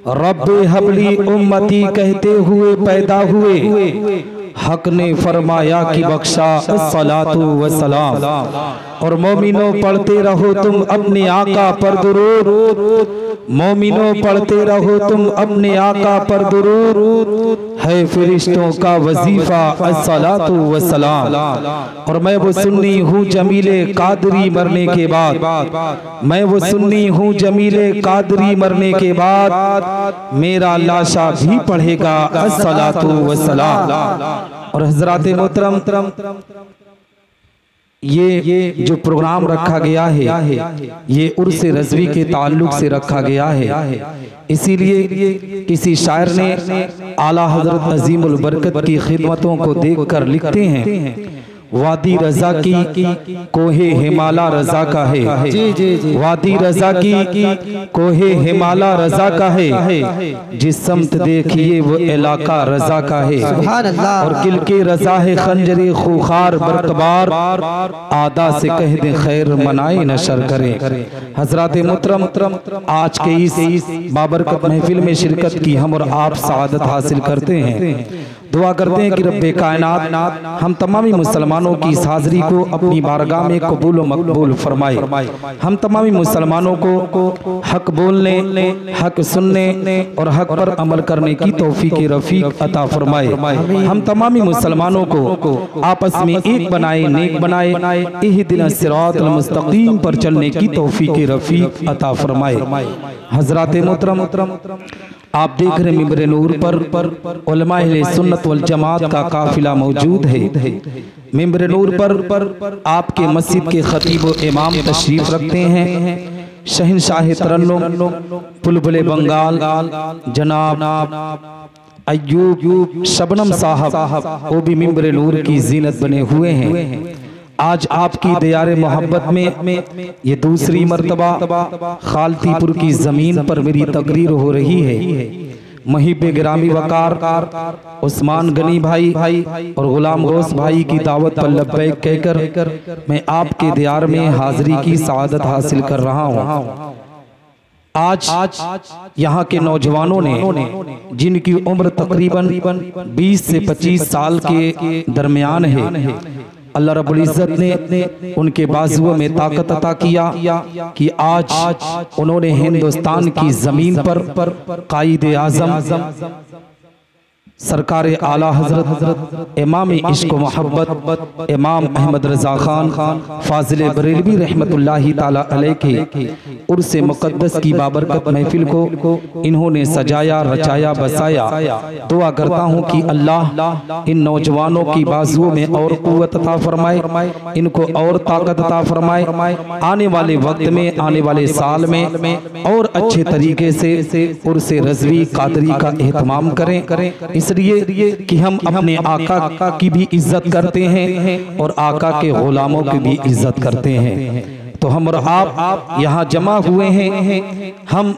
रब्बे humbly उम्मती कहते हुए पैदा हुए, हक ने फरमाया कि बख्शा सलातु व सलाम। और मोमिनो पढ़ते रहो तुम अपने आका पर दुरूद, मोमिनो पढ़ते रहो तुम अपने आका पर दुरूद, है फरिश्तों का वजीफा अस्सलातु व सलाम। और मैं वो सुन्नी हूँ जमीले कादरी मरने के बाद, मैं वो सुन्नी हूँ जमीले कादरी मरने के बाद मेरा लाशा भी पढ़ेगा अस्सलातु व सलाम। और हजरात मोहतरम, ये जो प्रोग्राम रखा गया है ये उर्स रज़वी के ताल्लुक से रखा गया है। इसीलिए किसी शायर ने आला हजरत अजीमुल बरकत की खिदमतों को देखकर लिखते हैं, वादी रजा की कोहे हिमाला रजा का है, जी जी जी, वादी रजा की कोहे हिमाला रजा का है, जिस समत देखिए वो इलाका रजा का है। और किल के रजा है खंजरे खूखार बरकबार, आदा से कह दे खैर मनाए नशर करे। हजरात मुहतरम, आज के इस बाबरकत महफिल में शिरकत की हम और आप सआदत हासिल करते हैं। दुआ करते हैं कि रब्बे कायनात हम तमामी मुसलमानों की इस हाज़िरी को अपनी बारगाह में कबूल व मकबूल फरमाए। हम तमामी मुसलमानों को हक बोलने, हक सुनने और हक पर अमल करने की तौफीक रफीक अता फरमाए। हम तमामी मुसलमानों को आपस में एक बनाए, नेक बनाए, इहदिना सिरातल मुस्तकीम पर चलने की तौफीक रफीक अता फरमाए। हजरात मोहतरम, आप देख रहे मिंबर नूर पर उलमा अहले सुन्नत वल जमात का काफिला मौजूद है। मिंबर नूर पर आपके मस्जिद के खतीब व इमाम तशरीफ रखते हैं। शहंशाह तरन्नुम बुलबुल बंगाल जनाब अय्यूब शबनम साहब, वो भी मिंबर नूर की जीनत बने हुए हैं। आज आपकी दियारे मोहब्बत में ये दूसरी मर्तबा खालतीपुर की जमीन पर मेरी तकरीर हो रही है। मुहिब गिरामी वकार उस्मान गनी भाई और गुलाम गौस भाई की दावत पर लब्बैक कहकर मैं आपके दियार में हाजिरी की सआदत हासिल कर रहा हूँ। आज यहाँ के नौजवानों ने, जिनकी उम्र तकरीबन 20 से 25 साल के दरमियान है, अल्लाह रब्बुल इज़्ज़त ने उनके बाजुओं में ताकत अता किया कि आज उन्होंने हिंदुस्तान की जमीन पर कायदे आज़म सरकार आला हजरत इमाम इश्क व मोहब्बत इमाम अहमद रजा खान फाजिल बरेलवी रहमतुल्लाहि ताला अलैह के उर्स मुक़द्दस की बाबरकत महफिल को इन्होंने सजाया, रचाया, बसाया। दुआ करता हूँ कि अल्लाह इन नौजवानों की बाजुओं में और क़ुव्वत अता फरमाए, इनको और ताकत अता फरमाए, आने वाले वक्त में, आने वाले साल में और अच्छे तरीके से उर्स रज़वी कादरी का एहतमाम करें। इसलिए कि हम अपने आका की भी इज्जत करते हैं और आका के गुलामों की भी इज्जत करते हैं। तो हम और आप यहाँ जमा हुए हैं, हम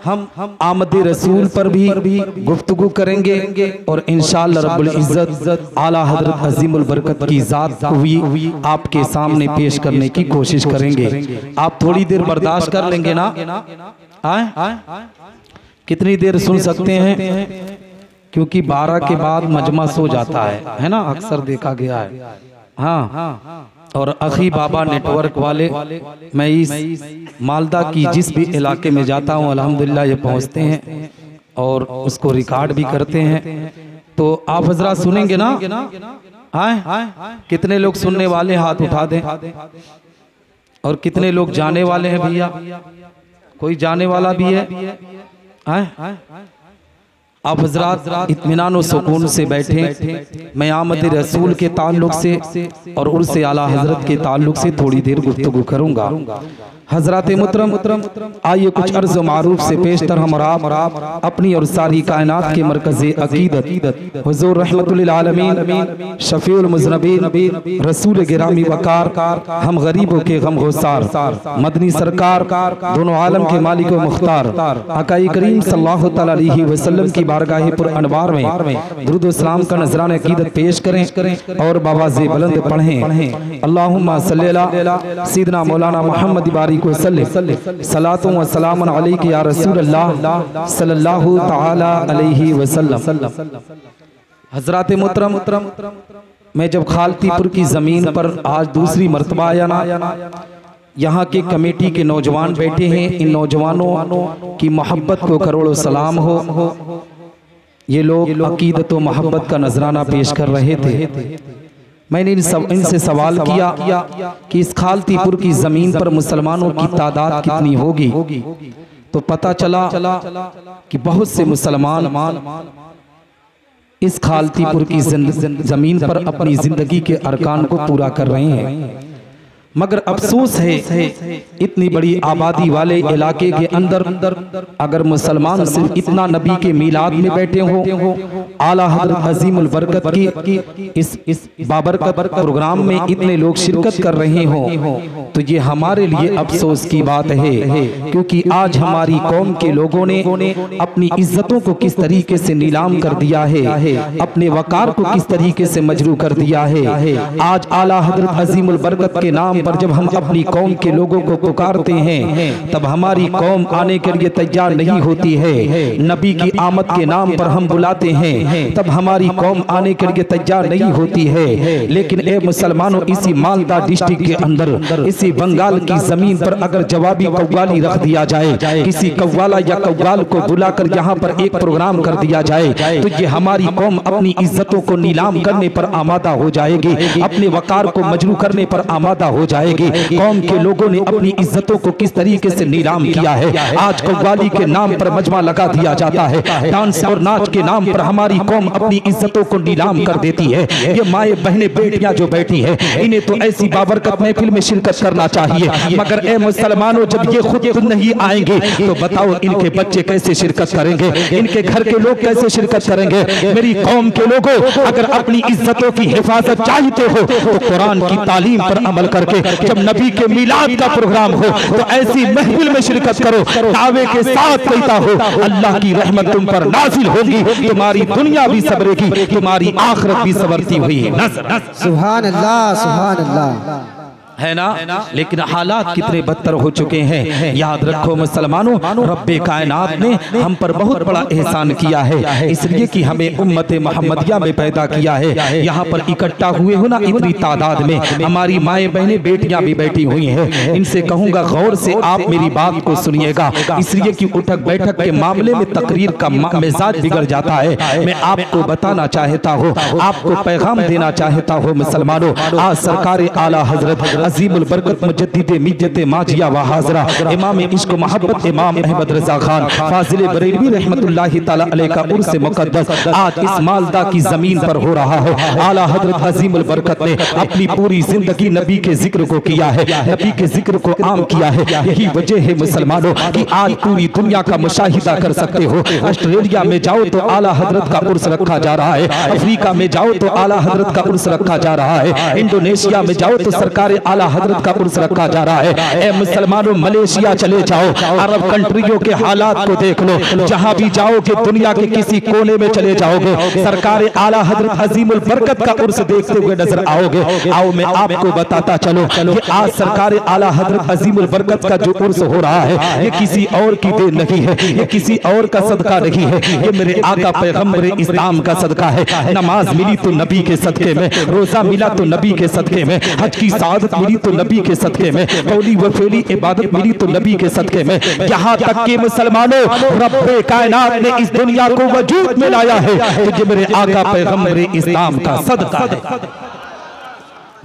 आमद रसूल पर भी गुफ्तगू करेंगे और इंशाअल्लाह रब्बुल इज्जत आला हजरत अजीमुल बरकत की जात को भी आपके सामने पेश करने की कोशिश करेंगे। आप थोड़ी देर बर्दाश्त कर लेंगे ना? कितनी देर सुन सकते हैं? क्योंकि 12 के बाद मजमा सो जाता है ना, अक्सर देखा गया है। हाँ, और अखी बाबा नेटवर्क वाले, मैं इस मालदा की जिस भी इलाके में जाता हूँ अल्हम्दुलिल्लाह ये पहुँचते हैं और उसको रिकॉर्ड भी करते हैं। तो आप हजरात सुनेंगे ना? कितने लोग सुनने वाले हाथ उठा दें। और कितने लोग जाने वाले हैं भैया? कोई जाने वाला भी है? आप हजरात इत्मीनान और सुकून से बैठे। मैं आमद रसूल के ताल्लुक से और उर्स आला हजरत के ताल्लुक से थोड़ी देर गुफ्तगू करूंगा। हजरात मुहतरम, आइए कुछ अर्ज़ मारूफ से पेशतर हम और आप अपनी और सारी कायनात के मरकज़े अक़ीदत हुज़ूर रहमतुल लिल आलमीन शफ़ीउल मुज़नबीन रसूल गिरामी वकार हम गरीबों के गम गुसार मदनी सरकार दोनों आलम के मालिक व मुख्तार आक़ाए करीम सल्लल्लाहु तआला अलैहि वसल्लम की बारगाह पुर अनवार में दुरूद व सलाम का नजराना अक़ीदत पेश करें और बावाज़े बुलंद पढ़ें। अल्लाहुम्मा सल्ली अला सय्यिदना मौलाना मुहम्मद बारी बारिक वसल्लम। सलातो व सलामुन अलैका या रसूल अल्लाह सल्लल्लाहु तआला अलैहि वसल्लम। हजरात मोहतरम, मैं जब खालतीपुर की ज़मीन पर आज दूसरी मरतबा आया ना, यहाँ के कमेटी के नौजवान बैठे हैं, इन नौजवानों की मोहब्बत को करोड़ों सलाम हो। ये लोग अकीदत व मोहब्बत का नजराना पेश कर रहे थे। मैंने इनसे सवाल किया कि इस खालतीपुर की ज़मीन पर मुसलमानों की तादाद कितनी होगी, तो पता चला कि बहुत से मुसलमान इस खालतीपुर की ज़मीन पर अपनी ज़िंदगी के अरकान को पूरा कर रहे हैं। मगर अफसोस है इतनी बड़ी आबादी वाले इलाके के अंदर अगर मुसलमान सिर्फ इतना नबी के मीलाद में बैठे हो, आला हज़रत अज़ीमुल बरकत की इस बाबरकत प्रोग्राम में इतने लोग शिरकत कर रहे हो, तो ये हमारे लिए अफसोस की बात है। क्योंकि आज हमारी कौम के लोगों ने अपनी इज्जतों को किस तरीके से नीलाम कर दिया है, अपने वकार को किस तरीके से मजरू कर दिया है। आज आला हज़रत अज़ीमुल बरकत के नाम पर जब हम अपनी कौम के लोगों को पुकारते हैं, तब हमारी कौम आने के लिए तैयार नहीं होती है। नबी की आमद के नाम पर हम बुलाते हैं, तब हमारी कौम आने के लिए तैयार नहीं होती है। लेकिन ए मुसलमानों, इसी मालदा डिस्ट्रिक्ट के अंदर, इसी बंगाल की जमीन पर अगर जवाबी कव्वाली रख दिया जाए, किसी कव्वाला या कव्वाल को बुलाकर यहाँ पर एक प्रोग्राम कर दिया जाए, तो ये हमारी कौम अपनी इज्जतों को नीलाम करने पर आमादा हो जाएगी, अपने वकार को मजरू करने पर आमादा हो जाएगी। कौम के लोगों ने अपनी इज्जतों को किस तरीके से नीलाम किया है। आज कव्वाली के नाम पर मजमा लगा दिया जाता है, डांस और नाच के नाम पर हमारी कौम अपनी इज्जतों को नीलाम कर देती है। ये माए बहने बेटियां जो बैठी हैं, इन्हें तो ऐसी बाबरकत महफिल में शिरकत करना चाहिए। मगर ए मुसलमानों, जब ये खुद नहीं आएंगे तो बताओ इनके बच्चे कैसे शिरकत करेंगे, इनके घर के लोग कैसे शिरकत करेंगे। मेरी कौम के लोगों, अगर अपनी इज्जतों की हिफाजत चाहते हो तो कुरान की तालीम पर अमल करके जब नबी के मिलाद का प्रोग्राम हो तो ऐसी महफिल में शिरकत करो, दावे के साथ कहता हो अल्लाह की रहमत तुम पर नाजिल होगी, तुम्हारी दुनिया भी सबरेगी, तुम्हारी आखिरत भी सवरती हुई नजर। सुभान अल्लाह, सुभान अल्लाह, है ना। लेकिन हालात कितने बदतर हो चुके हैं। याद रखो मुसलमानों, रब्बे कायनात ने हम पर बहुत बड़ा एहसान किया है, इसलिए कि हमें उम्मत मोहम्मदिया में पैदा किया है। यहाँ पर इकट्ठा हुए हो ना इतनी तादाद में, हमारी माएँ बहनें बेटियां भी बैठी हुई हैं। इनसे कहूँगा गौर से आप मेरी बात को सुनिएगा, इसलिए कि उठक बैठक के मामले में तकरीर का मिजाज बिगड़ जाता है। मैं आपको बताना चाहता हूँ, आपको पैगाम देना चाहता हूँ मुसलमानों, आज सरकार आला हजरत अज़ीमुल बरकत मुजद्दिद मिल्लत माजिया व हाज़रा इमाम इश्क मोहब्बत इमाम अहमद रज़ा खान फाजिल बरेलवी रहमतुल्लाहि तआला अलैहि का उर्स मुक़द्दस आज इस मालदा की ज़मीन पर हो रहा है। आला हज़रत अज़ीमुल बरकत ने अपनी पूरी जिंदगी नबी के जिक्र को किया है, नबी के जिक्र को आम किया है। यही वजह है मुसलमानों कि आज पूरी दुनिया का मुशाहिदा कर सकते हो। ऑस्ट्रेलिया में जाओ तो आला हज़रत का उर्स रखा जा रहा है, अफ्रीका में जाओ तो आला हज़रत का उर्स रखा जा रहा है, इंडोनेशिया में जाओ तो सरकार आला हज़रत का उर्स रखा जा रहा है। ए मुसलमानों, मलेशिया चले जाओ, अरब कंट्रियों के हालात को देख लो, जहां भी जाओगे दुनिया के किसी कोने में चले जाओगे, सरकार आला हज़रत अज़ीमुल बरकत का उर्स देखते हुए नजर आओगे। आओ मैं आपको बताता चलो, ये आज सरकार आला हज़रत अज़ीमुल बरकत का जो उर्स हो रहा है, ये किसी और की देन नहीं है, ये किसी और का सदका नहीं है, ये मेरे आका पैगंबर इस्लाम का सदका है। नमाज मिली तो नबी के सदके में, रोजा मिला तो नबी के सदके में, हज की सआदत मिली तो नबी के सदके में, कौली व फेली इबादत मिली तो नबी के सदके में। यहाँ तक कि मुसलमानों, रब्बे कायनात ने इस दुनिया को वजूद में लाया है तो ये मेरे आका पैगंबर इस्लाम का सदका है।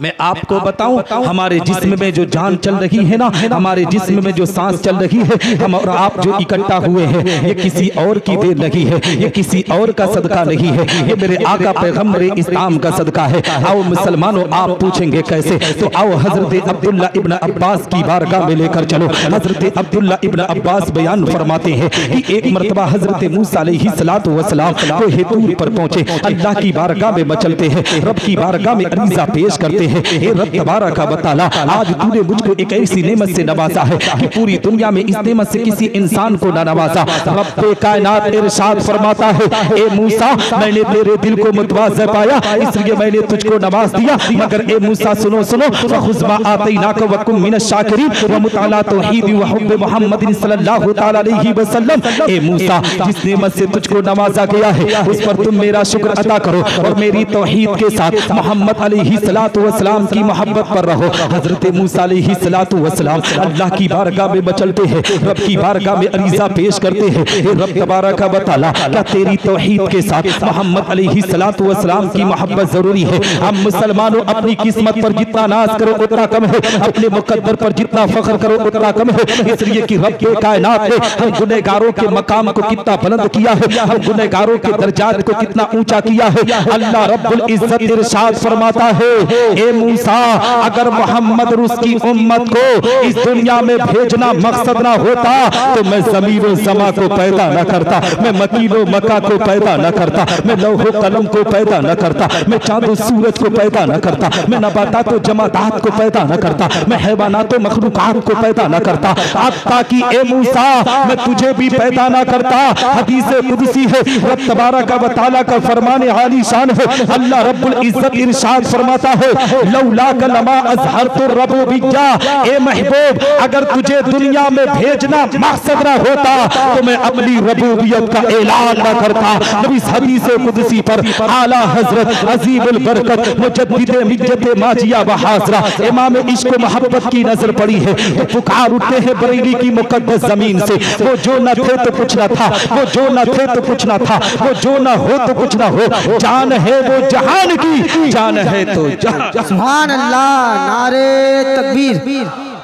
मैं आपको बताऊं, हमारे जिस्म में जो जान चल रही है ना, हमारे जिस्म में जो सांस चल रही है, हम और आप जो इकट्ठा हुए हैं, ये किसी और की देन नहीं है, ये किसी और का सदका नहीं है, ये मेरे आका पैगंबर इस्लाम का सदका है। आओ मुसलमानों, आप पूछेंगे कैसे, तो आओ हजरत अब्दुल्ला इब्न अब्बास की बारगाह में लेकर चलो। हजरत अब्दुल्ला इब्न अब्बास बयान फरमाते हैं कि एक मरतबा हजरत मूसा अलैहिस्सलातु वस्सलाम को तूर पर पहुंचे, अल्लाह की बारगाह में मचलते हैं, रब की बारगाह में अरीज़ा पेश करते हैं। हैं, हे रब तबारक व तआला, आज तूने मुझको एक ऐसी नेमत से नवाजा है कि पूरी दुनिया में इस नेमत से किसी इंसान को न नवाजा। रब्बे कायनात इरशाद फरमाता है, ए मूसा मैंने तेरे दिल को मुतवाज़ा पाया इसलिए मैंने तुझको नवाज दिया, मगर ए मूसा सुनो सुनो, फखुज़ मा आतैनाका व कुन मिनश शाकिरीन व मुताला तौहीद व हुब्ब मुहम्मद सल्लल्लाहु तआला अलैहि वसल्लम। ए मूसा जिस नेमत से तुझको नवाजा गया है उस पर तुम मेरा शुक्र अदा करो और मेरी तौहीद के साथ मोहम्मद अलैहि सलातु व सलाम की मोहब्बत पर रहो। हजरत मूसा अलैहि सलातु व सलाम अल्लाह की बारगाह में मचलते हैं, रब की बारगाह में अरीज़ा पेश करते हैं, हे रब तबारक व तआला, क्या तेरी तौहीद के साथ मोहम्मद अलैहि सलातु व सलाम की मोहब्बत जरूरी है? हम मुसलमानों अपनी किस्मत पर जितना नाज करो उतना कम है, अपने मुकद्दर पर जितना फख्र करो उतना कम है, इसलिए कि रब के कायनात ने हम गुनहगारों के मकाम को कितना बुलंद किया है, हम गुनहगारों के दर्जात को कितना ऊंचा किया है। अल्लाह रब्बुल इज्जत इरशाद फरमाता है, ए मूसा अगर मोहम्मद और उसकी उम्मत को इस दुनिया में भेजना मकसद ना होता तो मैं ज़मीन और समा को पैदा न करता, मैं मकीन और मक्का को पैदा न करता, मैं लौह कलम को पैदा न करता, मैं चाँद और सूरज को पैदा न करता, मैं नबातात और जमादात को पैदा न करता, मैं हैवानात और मखलूकात को पैदा न करता, अब ताकि ए मूसा मैं तुझे भी पैदा न करता। हदीस कुदसी है, रब तबारक व तआला का फरमान आली शान है, अल्लाह रब्बुल इज्जत इरशाद फरमाता है, लौला कलमा अज़हरतु रबूबिय्या, ए महबूब अगर तुझे दुनिया में भेजना मकसद ना होता तो मैं अपनी रबूबियत का ऐलान न करता। नबी हदीस कुदसी पर आला हजरत अजीमुल बरकत मुजद्दिद मिल्लत माजिया व हाजरा इमाम इश्क मोहब्बत की नजर पड़ी है तो पुकार उठते हैं बरेली की मुकद्दस जमीन से, वो जो न थे तो कुछ न था, वो जो न थे तो कुछ न था, वो जो न हो तो कुछ न हो, जान है वो जहान की, जान है तो जहान। सुभान अल्लाह। नारे तकबीर,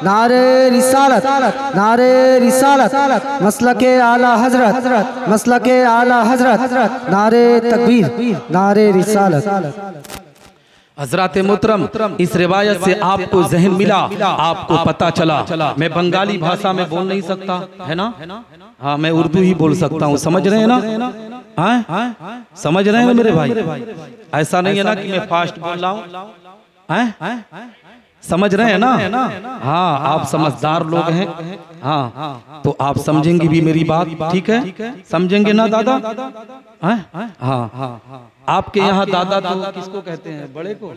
नारे रिसालत, नारे रिसालत, मसलके आला हजरत, मसलके आला हजरत, नारे तकबीर, नारे रिसालत। हजरत मोहतरम, इस रिवायत से आपको जहन मिला, आपको पता चला। मैं बंगाली भाषा में बोल नहीं सकता है ना, हाँ मैं उर्दू ही बोल सकता हूँ, समझ रहे हैं ना? हाँ समझ रहे हैं मेरे भाई? ऐसा नहीं है ना कि मैं फास्ट बोल रहा हूँ, समझ रहे हैं ना? हाँ आप समझदार लोग हैं, हाँ तो आप समझेंगे भी मेरी बात, ठीक है? समझेंगे ना दादा? हाँ आपके यहाँ दादा तो किसको कहते हैं? बड़े को,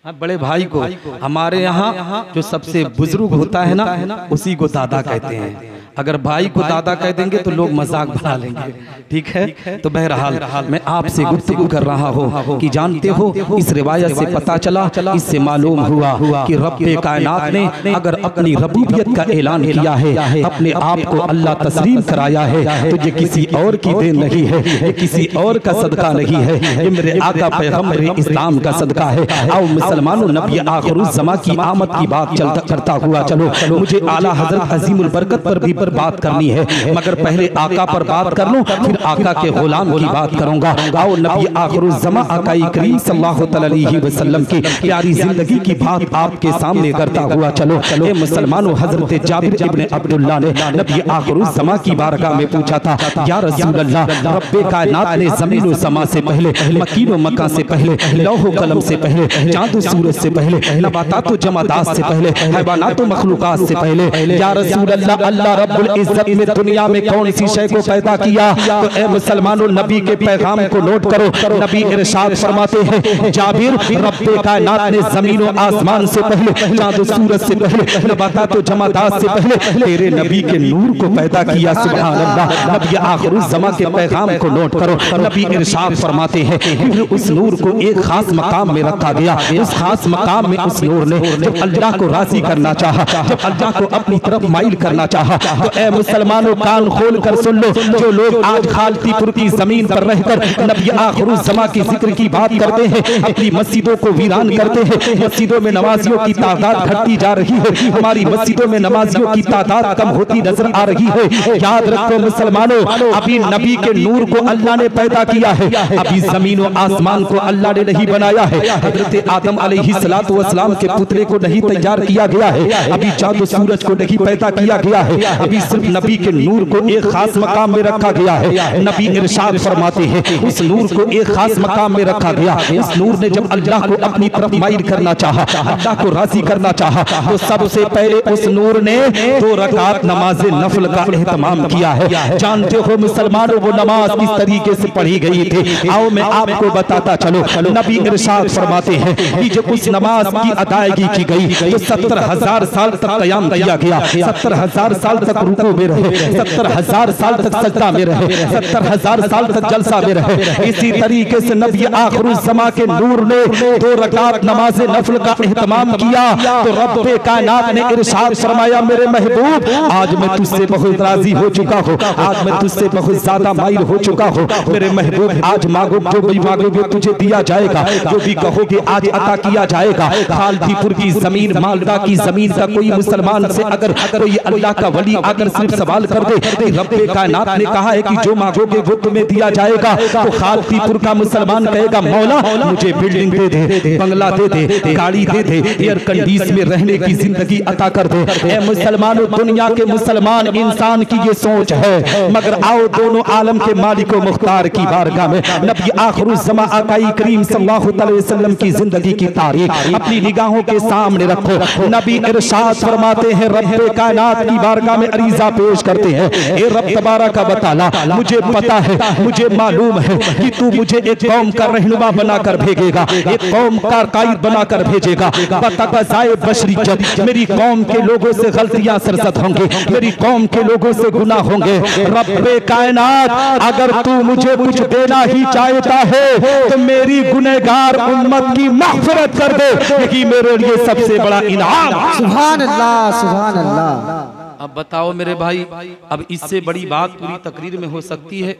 हाँ बड़े भाई को। हमारे यहाँ जो सबसे बुजुर्ग होता है ना उसी को दादा कहते हैं। अगर भाई को दादा कह देंगे तो लोग मजाक बना लेंगे, ठीक है? तो बहरहाल मैं आपसे गुफ्तगू कर रहा हूँ कि जानते हो इस रिवायत से पता चला, इससे मालूम हुआ कि रब्बे कायनात ने अगर अपनी रबूबियत का ऐलान किया है, अपने आप को अल्लाह तस्लीम कराया है, तो ये किसी और की देन नहीं है, ये किसी और का सदका नहीं है, ये मेरे आका पैगंबर इस्लाम का सदका है। आओ मुसलमानों, नबी आखिरुज़्ज़मा की आमद की बात करता हुआ चलो। मुझे आला हजरत अजीमुल बरकत पर भी बात करनी है, मगर पहले आका पर बात कर लूं, फिर आका के गुलाम की बात करूंगा। आओ नबी आखिरुज़्ज़मा आकाई करीम सल्लल्लाहु अलैहि वसल्लम की प्यारी जिंदगी की बात आपके सामने करता हुआ चलो। ए मुसलमानों, हजरत जाबिर इब्ने अब्दुल्लाह ने नबी आखिरुज़्ज़मा की बारगाह में पूछा था, या रसूल अल्लाह, रब्बे कायनात ने ज़मीन व समा से पहले, मकीन व मक्का से पहले, लौह व कलम से पहले, चाँद व सूरज से पहले, नबातात व जमादात से पहले, हैवानात व मखलूकात से पहले, या रसूल अल्लाह, अल्लाह रब्बुल इज्जत में दुनिया में कौन सी शय को पैदा किया? तो ए मुसलमानों, नबी के पैगाम को नोट करो। नबी इरशाद फरमाते हैं, जाबिर, रब्बे कायनात ने ज़मीन और आसमान से पहले, चाँद और सूरज से पहले, नबातात और जमादात से पहले तेरे नबी के नूर को पैदा किया। सुभान अल्लाह। नबी आखिरुज़्ज़मा के पैगाम को नोट करो। नबी इरशाद फरमाते हैं, फिर उस नूर को एक खास मकाम में रखा गया। उस खास मकाम में उस नूर ने जब अल्लाह को राजी करना चाहा, जब अल्लाह को अपनी तरफ माइल करना चाहा, तो ए मुसलमानों कान खोल कर सुन लो। जो लोग आज खालतीपुर की जमीन पर रहकर नबी आखिरुज़्ज़मा की जिक्र की बात करते हैं, अपनी मस्जिदों को वीरान करते हैं, मस्जिदों में नमाजियों की तादाद घटती जा रही है, हमारी मस्जिदों में नमाजियों की तादाद कम होती नजर आ रही है। याद रखो मुसलमानों, अभी नबी के नूर को अल्लाह ने पैदा किया है, अभी जमीन और आसमान को अल्लाह ने नहीं बनाया है। हजरत आदम अलैहिस्सलातु वस्सलाम के पुतले को नहीं तैयार किया गया है, अभी चाँद सूरज को नहीं पैदा किया गया है, अभी सिर्फ नबी के नूर को एक खास मकाम में रखा गया है। नबी इरशाद फरमाते हैं उस नूर को एक खास मकाम में रखा गया। इस नूर ने जब अल्लाह को अपनी तरफ माइल करना चाहा, अल्लाह को राजी करना चाहा, तो सबसे पहले उस नूर ने 2 रकात नमाज नफल का एहतमाम किया है। जानते हो मुसलमानों वो नमाज किस तरीके से पढ़ी गई थी? आओ मैं आपको बताता चलो। नबी इरशाद फरमाते हैं कि जब उस नमाज की अदायगी की गई तो 70,000 साल तक क़याम किया गया, 70,000 साल तक रुकू में रहे, 70,000 साल तक सजदा में रहे, 70,000 साल तक जलसा में रहे। इसी तरीके से नबी आखिरुज़्ज़मा के नूर ने 2 रकात नमाज नफल का एहतमाम किया तो रब्बे कायनात ने इरशाद फरमाया मेरे महबूब आज मैं तुझसे बहुत राजी हो चुका हूँ, आज मैं तुझसे बहुत ज्यादा माइल हो चुका हूँ। मेरे महबूब आज मांगो जो भी मांगोगे तुझे दिया जाएगा, जो भी कहोगे आज अता किया जाएगा। खालदीपुर की जमीन, मालदा की जमीन का कोई मुसलमान से अगर कोई अल्लाह का वली अगर सिर्फ सवाल कर दे रब्बे कायनात ने कहा है कि जो मांगोगे वो तुम्हें दिया जाएगा, तो खालदीपुर का मुसलमान कहेगा मौला मुझे बिल्डिंग दे दे, बंगला दे दे, गाड़ी दे दे, एयर कंडीशन में रहने की जिंदगी अता कर दे। ए मुसलमानों, दुनिया के मुसलमान इंसान की ये सोच है, मगर आओ दोनों आलम के मालिक व मुख्तार की बारगाह में नबी आखिरुज़्ज़मा आकाई करीम सल्लल्लाहु अलैहि वसल्लम की जिंदगी की तारीख अपनी निगाहों के सामने रखो। नबी इरशाद फरमाते हैं रब्बे कायनात की बारगाह में अरीज़ा पेश करते हैं, ए रब तबारक व तआला मुझे पता है, मुझे मालूम है कि तू मुझे एक कौम का रहनुमा बनाकर भेजेगा, एक कौम का कायद बनाकर भेजेगा। बतक़ज़ाए बशरियत मेरी कौम के लोगों से गलतियां सरजद होंगे, मेरी कौम के लोगों से गुनाह होंगे। रब्बे कायनात अगर तू मुझे कुछ देना ही चाहता है तो मेरी गुनहगार उम्मत की मग़फ़िरत कर दे, यही मेरे लिए सबसे बड़ा इनाम। सुभान अल्लाह, सुभान अल्लाह। अब बताओ मेरे भाई, अब इससे बड़ी बात पूरी तकरीर में हो सकती है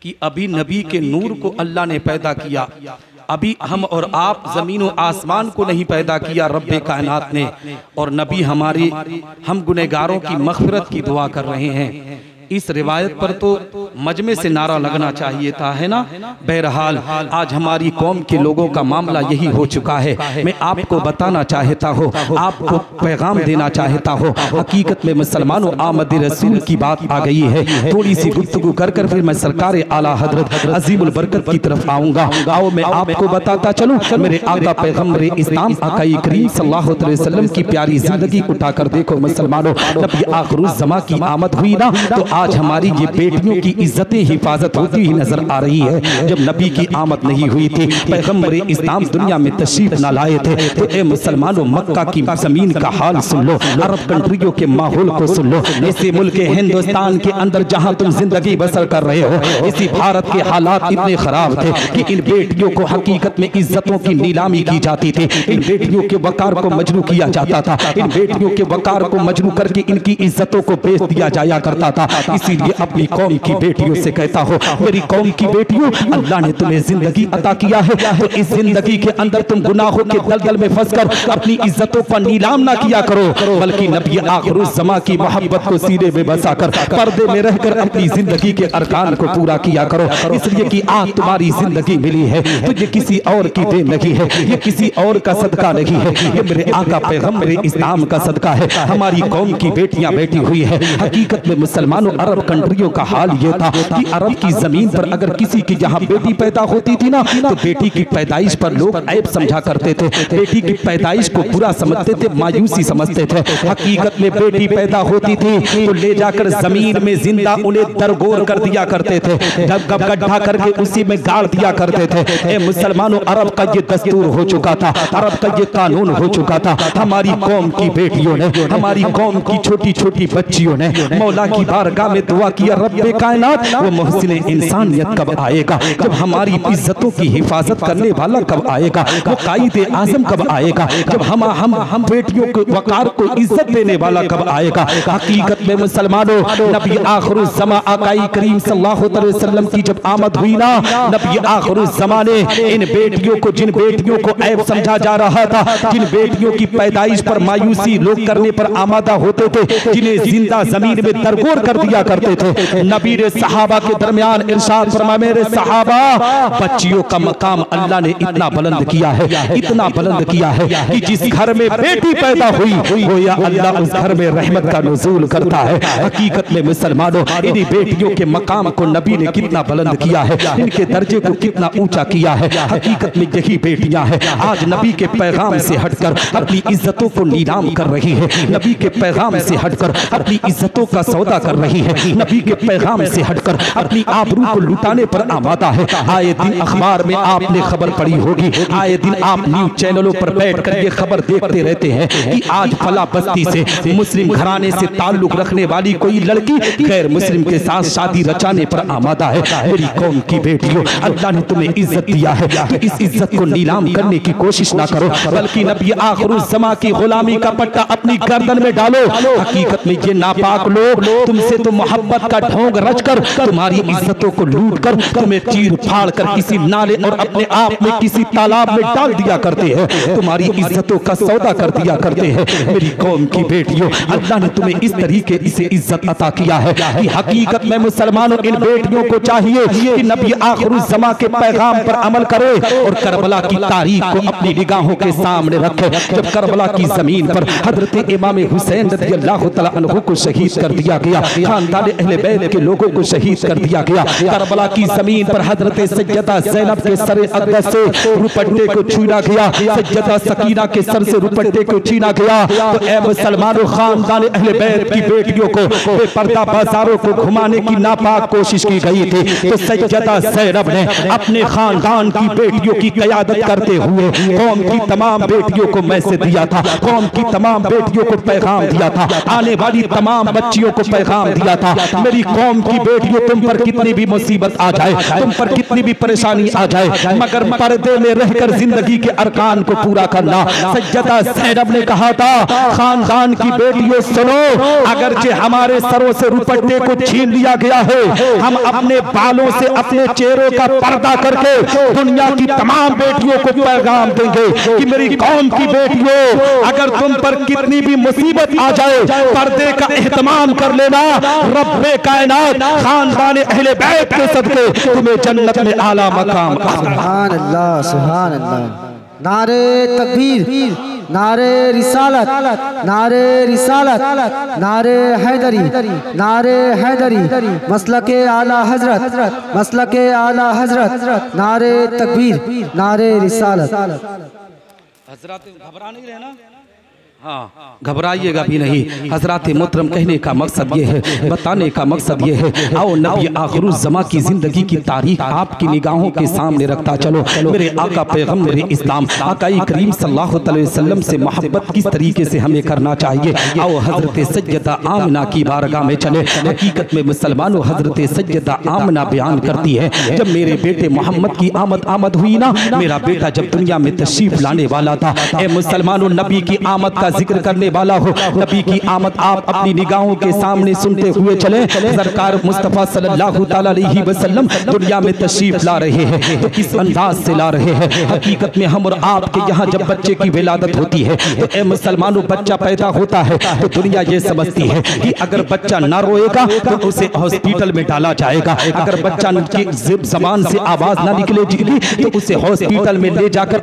कि अभी नबी के नूर को अल्लाह ने पैदा किया, अभी हम और आप जमीन और आसमान को नहीं पैदा किया रब्बे कायनात ने, और नबी हमारे हम गुनहगारों की मग़फ़िरत की दुआ कर रहे हैं। इस रिवायत पर तो मजमे से नारा लगना चाहिए था, है ना। बहरहाल आज हमारी कौम के लोगों का मामला यही हो चुका है। मैं आपको बताना चाहता हूँ, आपको पैगाम देना चाहता हूँ, हकीकत में मुसलमानों आमद रसूल की बात आ गई है। थोड़ी सी गुफ्तगू कर कर फिर मैं सरकार आला हजरत अजीमुल बरकत की तरफ आऊँगा। आओ मैं आपको बताता चलूँ मेरे आका पैगम्बर इस्लाम आकाई करीम सल्लल्लाहु अलैहि वसल्लम की प्यारी जिंदगी उठाकर देखो मुसलमानों। नबी आखिरुज़्ज़मा की आमद हुई ना तो आज हमारी ये बेटियों की इज्जतें हिफाजत होती ही नजर आ रही है। जब नबी की आमद नहीं हुई थी, पैगम्बर इस्लाम दुनिया में तशरीफ न लाए थे, तो ए मुसलमानों मक्का की जमीन का हाल सुन लो, अरब कंट्रियों के माहौल को सुन लो। इसी मुल्क हिंदुस्तान के अंदर जहां तुम जिंदगी बसर कर रहे हो, इसी भारत के हालात इतने खराब थे कि इन बेटियों को हकीकत में इज्जतों की नीलामी की जाती थी, इन बेटियों के वकार को मजरू किया जाता था, इन बेटियों के वकार को मजरू करके इनकी इज्जतों को बेच दिया जाया करता था। इसीलिए अपनी कौम की बेटियों से कहता हो, मेरी कौम की बेटियों, अल्लाह ने तुम्हें जिंदगी अता किया है तो इस जिंदगी के अंदर तुम गुनाहों के दलदल में फंसकर अपनी इज्जतों पर नीलाम ना किया करो, बल्कि नबी आखिरुज़्ज़मा की मोहब्बत को सीने में बसाकर पर्दे में रहकर अपनी जिंदगी के अरकान को पूरा किया करो। इसलिए कि आज तुम्हारी जिंदगी मिली है तो ये किसी और की देन नहीं है, ये किसी और का सदका नहीं है, ये मेरे आका पैगम्बर इस्लाम का सदका है। हमारी कौम की बेटियां बैठी हुई है। हकीकत में मुसलमानों अरब कंट्रियों का हाल ये था कि अरब की जमीन पर अगर किसी की जहाँ बेटी पैदा होती थी ना तो बेटी की पैदाइश पर लोग ऐब समझा करते थे, बेटी की पैदाइश को बुरा समझते थे, मायूसी समझते थे। हकीकत में बेटी पैदा होती थी तो ले जाकर जमीन में जिंदा उन्हें दरगोर कर दिया करते थे, गड्ढा करके उसी में गाड़ दिया करते थे। ए मुसलमानों अरब का ये दस्तूर हो चुका था, अरब का ये कानून हो चुका था। हमारी कौम की बेटियों ने, हमारी कौम की छोटी छोटी बच्चियों ने मौला की बारगाह में दुआ किया, रब्बे कायनात वो मोहसिन इंसानियत कब आएगा, जब हमारी इज्जतों की हिफाजत करने वाला कब आएगा, वो कायदे आजम कब आएगा, जब हम बेटियों को वकार को इज्जत देने वाला कब आएगा। हकीकत में मुसलमानों नबी आखिरुज़्ज़मा आकाई करीम सल्लल्लाहु अलैहि वसल्लम की जब आमद हुई ना, नबी आखिरुज़्ज़मा ने इन बेटियों को, जिन बेटियों को ऐब समझा जा रहा था, जिन बेटियों की पैदाइश पर मायूसी लोग करने पर आमादा होते थे, जिन्हें जिंदा जमीन में दरगोर कर दिया दिया करते थे। नबी ने सहाबा के दरमियान इरशाद फरमाया, मेरे सहाबा, बच्चियों का मकाम अल्लाह ने इतना बुलंद किया है, इतना बुलंद किया है कि जिस घर में बेटी पैदा हुई वो या अल्लाह उस घर में रहमत का नुज़ूल करता है। हकीकत में मुसलमानों, इन्हीं बेटियों के मकाम को नबी ने कितना बुलंद किया है, इनके दर्जे को कितना ऊंचा किया है। हकीकत में यही बेटियां हैं आज नबी के पैगाम से हटकर अपनी इज्जतों को नीलाम कर रही है, नबी के पैगाम से हटकर अपनी इज्जतों का सौदा कर रही है, नबी के पैगाम से हटकर अपनी आबरू को लुटाने पर आमादा है। आए दिन अखबार में आपने खबर पढ़ी होगी, आए दिन आप न्यूज चैनलों पर बैठकर ये खबर देखते रहते हैं कि आज फला बस्ती से मुस्लिम घराने से ताल्लुक रखने वाली कोई लड़की गैर मुस्लिम के साथ शादी रचाने पर आमादा है। मेरी कौम की बेटियों, अल्लाह ने तुम्हें इज्जत दिया है कि इस इज्जत को नीलाम करने की कोशिश ना करो, बल्कि नबी आखिरुज़्ज़मा की गुलामी का पट्टा अपनी गर्दन में डालो। हकीकत में ये नापाक लोग तुमसे तो मोहब्बत का ढोंग रचकर तुम्हारी इज्जतों को लूट कर तुम्हें चीर फाड़ कर किसी नाले और अपने आप में किसी तालाब में डाल दिया करते हैं, तुम्हारी इज्जतों का सौदा कर दिया करते हैं। मेरी कौम की बेटियों, अल्लाह ने तुम्हें इस तरीके से इज्जत अता किया है कि हकीकत में मुसलमानों, इन बेटियों को चाहिए कि नबी आखिरुज़्ज़मा के पैगाम पर अमल करे और करबला की तारीख को अपनी निगाहों के सामने रखे। जब करबला की जमीन पर हजरत इमाम हुसैन रज़ियल्लाहु तआला अन्हु को शहीद कर दिया गया, खानदान अहले बैत के लोगों को शहीद कर दिया गया, करबला की जमीन पर हजरत सैयदा ज़ैनब के सर अक़दस से रुपट्टे को छीना गया, सैयदा सकीना के सर से रुपट्टे को छीना गया। तो ए मुसलमानों, खानदान अहले बैत की बेटियों को बेपर्दा बाजारों को घुमाने की नापाक कोशिश की गई थी, तो सैयदा ज़ैनब ने अपने खानदान की बेटियों की क़यादत करते हुए कौम की तमाम बेटियों को मैसेज दिया था, कौम की तमाम बेटियों को पैगाम दिया था, आने वाली तमाम बच्चियों को पैगाम दिया था। मेरी कौम की बेटियों, तुम पर कितनी भी मुसीबत आ जाए, तुम पर कितनी भी परेशानी आ जाए, मगर पर्दे में रहकर जिंदगी के अरकान को पूरा करना। सैयदा ज़ैनब ने कहा था, खानदान की बेटियों सुनो, अगरचे हमारे सरों से रुपट्टे को छीन लिया गया है, हम अपने बालों से अपने चेहरों का पर्दा करके दुनिया की तमाम बेटियों को पैगाम देंगे कि मेरी कौम की बेटियों, अगर तुम पर कितनी भी मुसीबत आ जाए, पर्दे का एहतमाम कर लेना, रब्बे कायनात खानदान अहले बैत के सदके तुम्हें जन्नत में आला मकाम। सुभान अल्लाह, सुभान अल्लाह। नारे तकबीर, नारे रिसालत, नारे रिसालत, नारे हैदरी, नारे हैदरी, मसलके आला हजरत, मसलके आला हजरत, नारे तकबीर, नारे रिसालत। हजरत घबरा नहीं रहना, हाँ घबराइएगा भी नहीं। हजरत मोहतरम, कहने का मकसद ये है, बताने का मकसद ये है, आओ नबी आखिरुज़्ज़मा की जिंदगी की तारीख आपकी निगाहों के सामने रखता चलो। मेरे आका पैगम्बर इस्लाम आकाई करीम सल्लल्लाहु अलैहि वसल्लम से मोहब्बत किस तरीके से हमें करना चाहिए, आओ हजरत सैयदा आमना की बारगाह में चले। हकीकत में मुसलमानों, हजरत सैयदा आमना बयान करती है, जब मेरे बेटे मोहम्मद की आमद हुई ना, मेरा बेटा जब दुनिया में तशरीफ लाने वाला था, ए मुसलमानों, नबी की आमद का जिक्र करने वाला हो, नबी की आमद आप अपनी निगाहों के सामने सुनते हुए चले। सरकार मुस्तफा सल्लल्लाहु तआला अलैहि वसल्लम दुनिया में तशरीफ ला रहे हैं, तो किस अंदाज से ला रहे हैं। हकीकत में हम और आपके यहाँ जब बच्चे की विलादत होती है, तो ए मुसलमानों, बच्चा पैदा होता है तो दुनिया ये समझती है कि अगर बच्चा ना रोएगा तो उसे हॉस्पिटल में डाला जाएगा, अगर बच्चा की ज़बान से आवाज ना निकलेगी तो उसे हॉस्पिटल में ले जाकर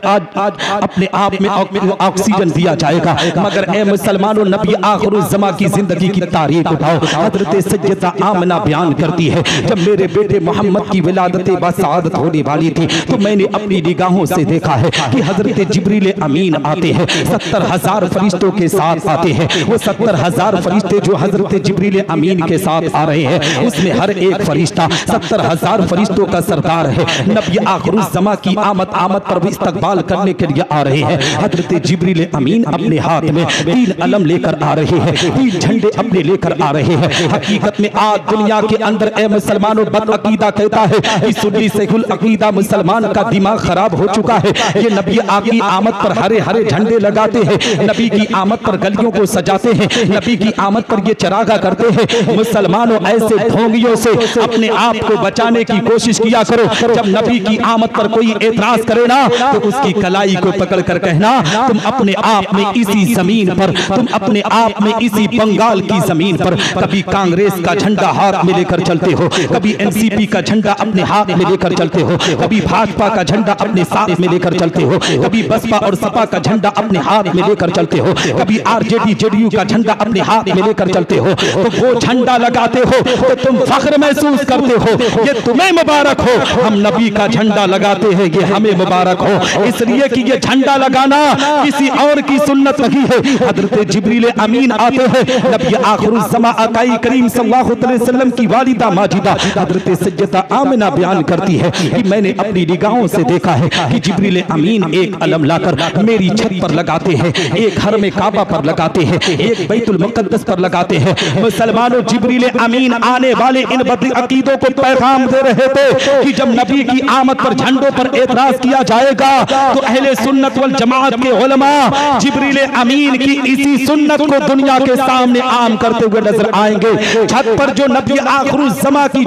अपने आप में ऑक्सीजन दिया जाएगा। मगर ए मुसलमानों, नबी आखिरुज़्ज़मा की जिंदगी की तारीख उठाओ। हजरत सैयदा आमना बयान करती है, जब मेरे बेटे मोहम्मद की विलादत बासआदत होने वाली थी, तो मैंने अपनी निगाहों से देखा है कि हजरत जिब्रील अमीन आते हैं, 70,000 फरिश्तों के साथ आते हैं। वो 70,000 फरिश्ते जो हजरत जिब्रील अमीन के साथ आ रहे हैं, उसमें हर एक फरिश्ता 70,000 फरिश्तों का सरदार है। नबी आखिरुज़्ज़मा की आमद पर भी इस्तकबाल करने के लिए आ रहे हैं। हजरत जिब्रील अमीन अपने हाथ में 3 अलम लेकर आ रहे हैं, 3 झंडे अपने लेकर आ रहे हैं। हकीकत में आज दुनिया के अंदर ए मुसलमानों, बदअकीदा कहता है कि सुन्नी सहीहुल अकीदा मुसलमान का दिमाग खराब हो चुका है। ये नबी की आमद पर हरे हरे झंडे लगाते हैं, नबी की आमद पर गलियों को सजाते हैं, नबी की आमद पर ये चरागा करते हैं। मुसलमानों, ऐसे ढोंगियों से अपने आप को बचाने की कोशिश किया करो। जब नबी की आमद पर कोई एतराज करे ना, तो उसकी कलाई को पकड़ कर कहना, तुम अपने आप में इसी जमीन पर, तुम अपने आप में इसी बंगाल की जमीन पर कभी कांग्रेस का झंडा हाथ में लेकर चलते हो, कभी एनसीपी का झंडा अपने हाथ में लेकर चलते हो, कभी भाजपा का झंडा अपने साथ में लेकर चलते हो, कभी बसपा और सपा का झंडा अपने हाथ में लेकर चलते हो, कभी आरजेडी जेडीयू का झंडा अपने हाथ में लेकर चलते हो। तो वो झंडा लगाते हो तो तुम फख्र महसूस करते हो, ये तुम्हें मुबारक हो। हम नबी का झंडा लगाते हैं, ये हमें मुबारक हो, इसलिए कि ये झंडा लगाना किसी और की सुन्नत नहीं है। हजरत जिब्रील अमीन आते हैं, नबी आखिरुज़्ज़मा आकाई करीम सल्लल्लाहु अलैहि वसल्लम की वालिदा माजिदा हजरत सज्जदा आमिना बयान करती है कि मैंने अपनी निगाहों से देखा है कि जिब्रील अमीन एक अलम लाकर मेरी छत पर लगाते हैं, एक हरम काबा पर लगाते हैं, एक बैतुल मुक़द्दस पर लगाते हैं। मुसलमानों, जिब्रील अमीन आने वाले इन बद अकीदों को पैगाम दे रहे थे कि जब नबी की आमद पर झंडों पर एतराज किया जाएगा तो अहले सुन्नत वल जमात के उलमा जिब्रील अमीन की इसी सुन्नत को दुनिया के सामने आम करते हुए नजर आएंगे। छत पर जो नबी आखिरुज़्ज़मा की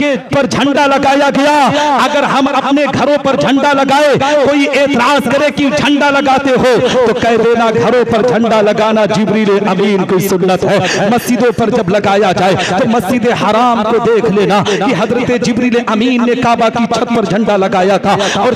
के पर झंडा लगाया गया, अगर हम अपने घरों पर झंडा लगाए, कोई एतराज करे कि झंडा लगाते हो, तो कह देना घरों पर झंडा लगाना जिब्रील अमीन की सुन्नत है। मस्जिदों पर जब लगाया जाए तो मस्जिद हराम को देख लेना कि हजरत जिब्रील अमीन ने काबा की छत पर झंडा लगाया था, और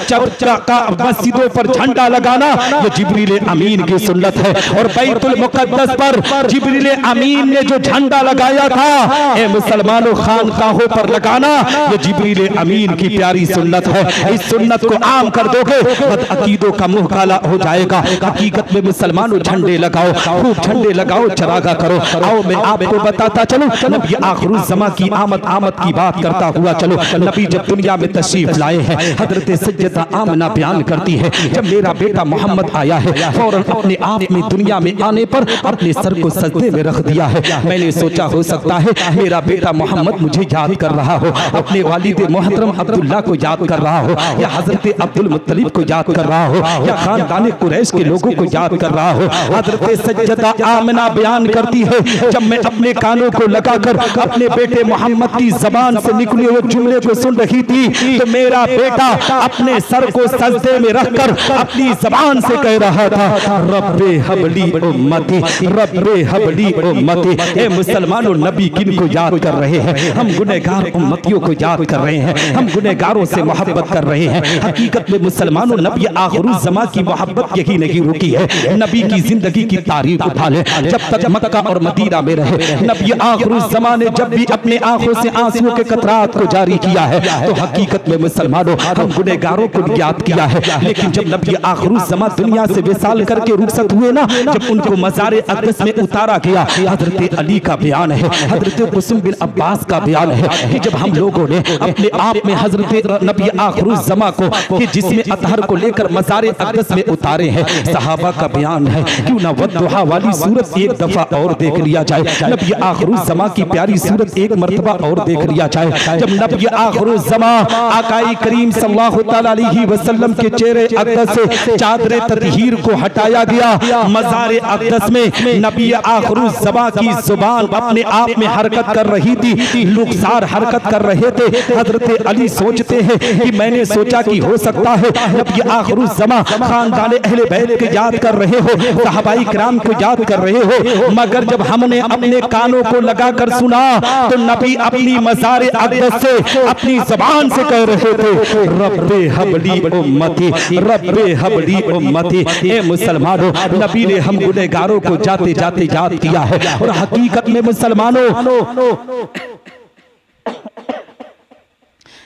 मस्जिदों पर झंडा लगाना ये जिब्रील अमीन की सुन्नत है। और बैतुल मुक़द्दस पर जिब्रील अमीन ने जो झंडा लगाया था, ए मुसलमानों, खानकाहों पर लगाना ये जिब्रील अमीन की प्यारी सुन्नत है। इस सुन्नत को आम कर दोगे बद अकीदों का मुंह काला हो जाएगा। हकीकत में मुसलमानों, झंडे लगाओ, खूब झंडे लगाओ, चरागा करो। आओ मैं आपको बताता चलूं, नबी आखिरुज़्ज़मा की आमद की बात करता हुआ चलो। नबी जब दुनिया में तशरीफ लाए हैं, हजरत सज्जदा आमिना बयान करती है, जब मेरा बेटा मोहम्मद आया है, फौरन अपने आप में दुनिया में आने पर अपने सर को सजदे में रख दिया है। मैंने सोचा हो सकता है मेरा बेटा मोहम्मद मुझे याद कर रहा हो, अपने वालिद मोहतरम अब्दुल्ला को याद कर रहा हो, या हजरत अब्दुल मुत्तलिब को याद कर रहा हो, या खानदान कुरैश के लोगों को याद कर रहा हो। हजरत सज्जदा आमिना बयान करती है, जब मैं अपने कानों को लगाकर अपने बेटे मोहम्मद की जबान से निकले हुए जुमले को सुन रही थी, तो मेरा बेटा अपने सर को सजदे में रखकर अपनी जबान से कह रहा था, रब्बे हबली उम्मती, रब्बे हबली उम्मती। ए मुसलमानों, नबी किन को याद कर रहे हैं? हम गुनहगार उम्मतियों को याद कर रहे हैं, हम गुनहगारों से मोहब्बत कर रहे हैं। हकीकत में मुसलमानों, नबी आखिरुज़्ज़मा की मोहब्बत यही नहीं रुकी है। नबी की जिंदगी की तारीफ उठा ले, जब तक मक्का और मदीना में रहे, नबी आखिरुज़्ज़मा ने जब भी अपने आंखों से आंसुओं के कतरात को जारी किया है, तो हकीकत में मुसलमानों, हम गुनहगारों को भी याद किया है। लेकिन जब नबी आखिरुज़्ज़मा दुनिया से विसाल करके रुखसत हुए ना, जब उनको मज़ार अक़दस में उतारा गया, हजरत अली का बयान है, हजरत कुसुम बिन अब्बास का बयान है कि जब हम लोगों ने अपने आप में हजरत नबी आखिरुज़्ज़मा को कि जिसमें अतहर को लेकर मज़ार अक़दस में उतारे हैं, सहाबा का बयान है, क्यों ना वद्दुहा वाली सूरत एक दफा और देख लिया जाए, नबी आखिरुज़्ज़मा की प्यारी सूरत एक मर्तबा और देख लिया जाए। जब नबी आखिरुज़्ज़मा आकाई करीम सल्लल्लाहु अलैहि वसल्लम के चेहरे अक़दस से चादर ततहीर को हटाया गया, मज़ार अक़दस में नबी आखिरुज़्ज़मा की जुबान अपने आप में हरकत कर रही थी, लुग़सार हरकत कर रहे थे। हजरत अली सोचते हैं कि मैंने सोचा कि हो सकता है नबी आखिरुज़्ज़मा खानदान अहले बैत को याद कर रहे हो, सहाबाई किराम को याद कर रहे हो, मगर जब हमने अपने कानों को लगाकर सुना तो नबी अपनी मज़ार अक़दस से अपनी ज़बान से कह रहे थे, रब्बे हबली उम्मती, रब्बे हबली उम्मती। ए मुसलमानों, नबी ने हम गुनहगारों को जाते जाते याद किया है। और हकीकत में मुसलमानों,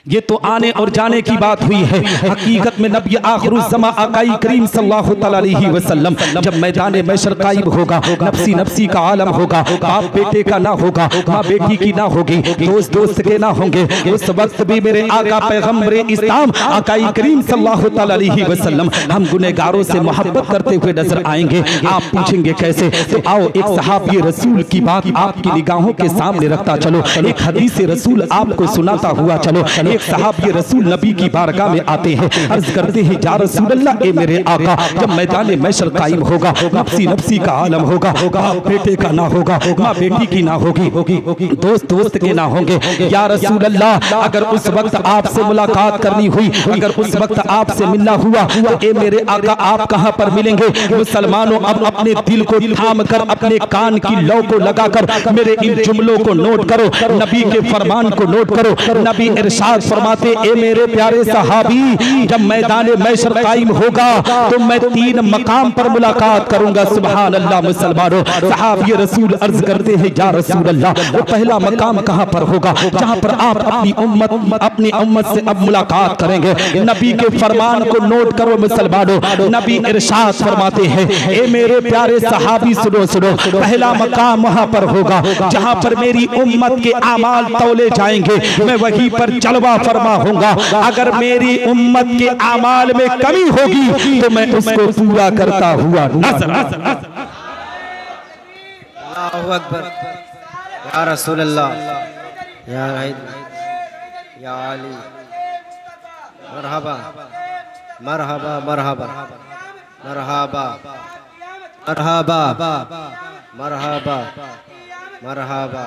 ये तो आने और जाने की बात हुई है। हकीकत में नबी आखिरुज़्ज़मा आकाई करीम सल्लल्लाहु अलैहि वसल्लम जब मैदान महशर कायम होगा, नफ्सी नफ्सी का आलम होगा, बाप बेटे का ना होगा, माँ बेटी की ना होगी, दोस्त दोस्त के ना होंगे, उस वक्त भी मेरे आका पैगम्बर इस्लाम आकाई करीम सल्लल्लाहु अलैहि वसल्लम हम गुनहगारों से मोहब्बत करते हुए नजर आएंगे। आप पूछेंगे कैसे? तो आओ एक सहाबी रसूल की बात आपकी निगाहों के सामने रखता चलो, एक हदीस रसूल आपको सुनाता हुआ चलो। एक सहाबी रसूल नबी की बारगाह में आते हैं, अर्ज करते हैं या रसूल अल्लाह, ए मेरे आका, जब मैदान महशर कायम होगा, नफ्सी नफ्सी का आलम होगा, बाप बेटे का ना होगा, माँ बेटी की ना होगी, दोस्त दोस्त के ना होंगे, या रसूल अल्लाह, अगर उस वक्त आपसे मुलाकात करनी हुई, अगर उस वक्त आपसे मिलना हुआ, तो ए मेरे आका आप कहां पर मिलेंगे? मुसलमानों अब अपने दिल को थाम कर, अपने कान की लौ को लगाकर मेरे इन जुमलों को नोट करो, नबी के फरमान को नोट करो। नबी इरशाद फरमाते, ए मेरे प्यारे सहाबी, जब मैदान महशर कायम होगा तो मैं 3 मकाम पर मुलाकात करूंगा। सुभान अल्लाह। मुसलमानों, सहाबी रसूल अर्ज करते हैं या रसूल अल्लाह, वो पहला मकाम कहां पर होगा जहां पर आप अपनी उम्मत से अब मुलाकात करेंगे? नबी के फरमान को नोट करो मुसलमानों। नबी इरशाद फरमाते हैं, ए मेरे प्यारे सहाबी सुनो सुनो, पहला मकाम वहां पर होगा जहां पर मेरी उम्मत के आमाल तौले जाएंगे, मैं वहीं पर जलवा फरमा होऊंगा। अगर मेरी उम्मत के आमाल में कमी होगी तो मैं उसको पूरा करता हुआ नजर। अल्लाहु अकबर, या रसूल अल्लाह, या या अली, मरहबा मरहबा मरहबा मरहबा मरहबा मरहबा मरहबा,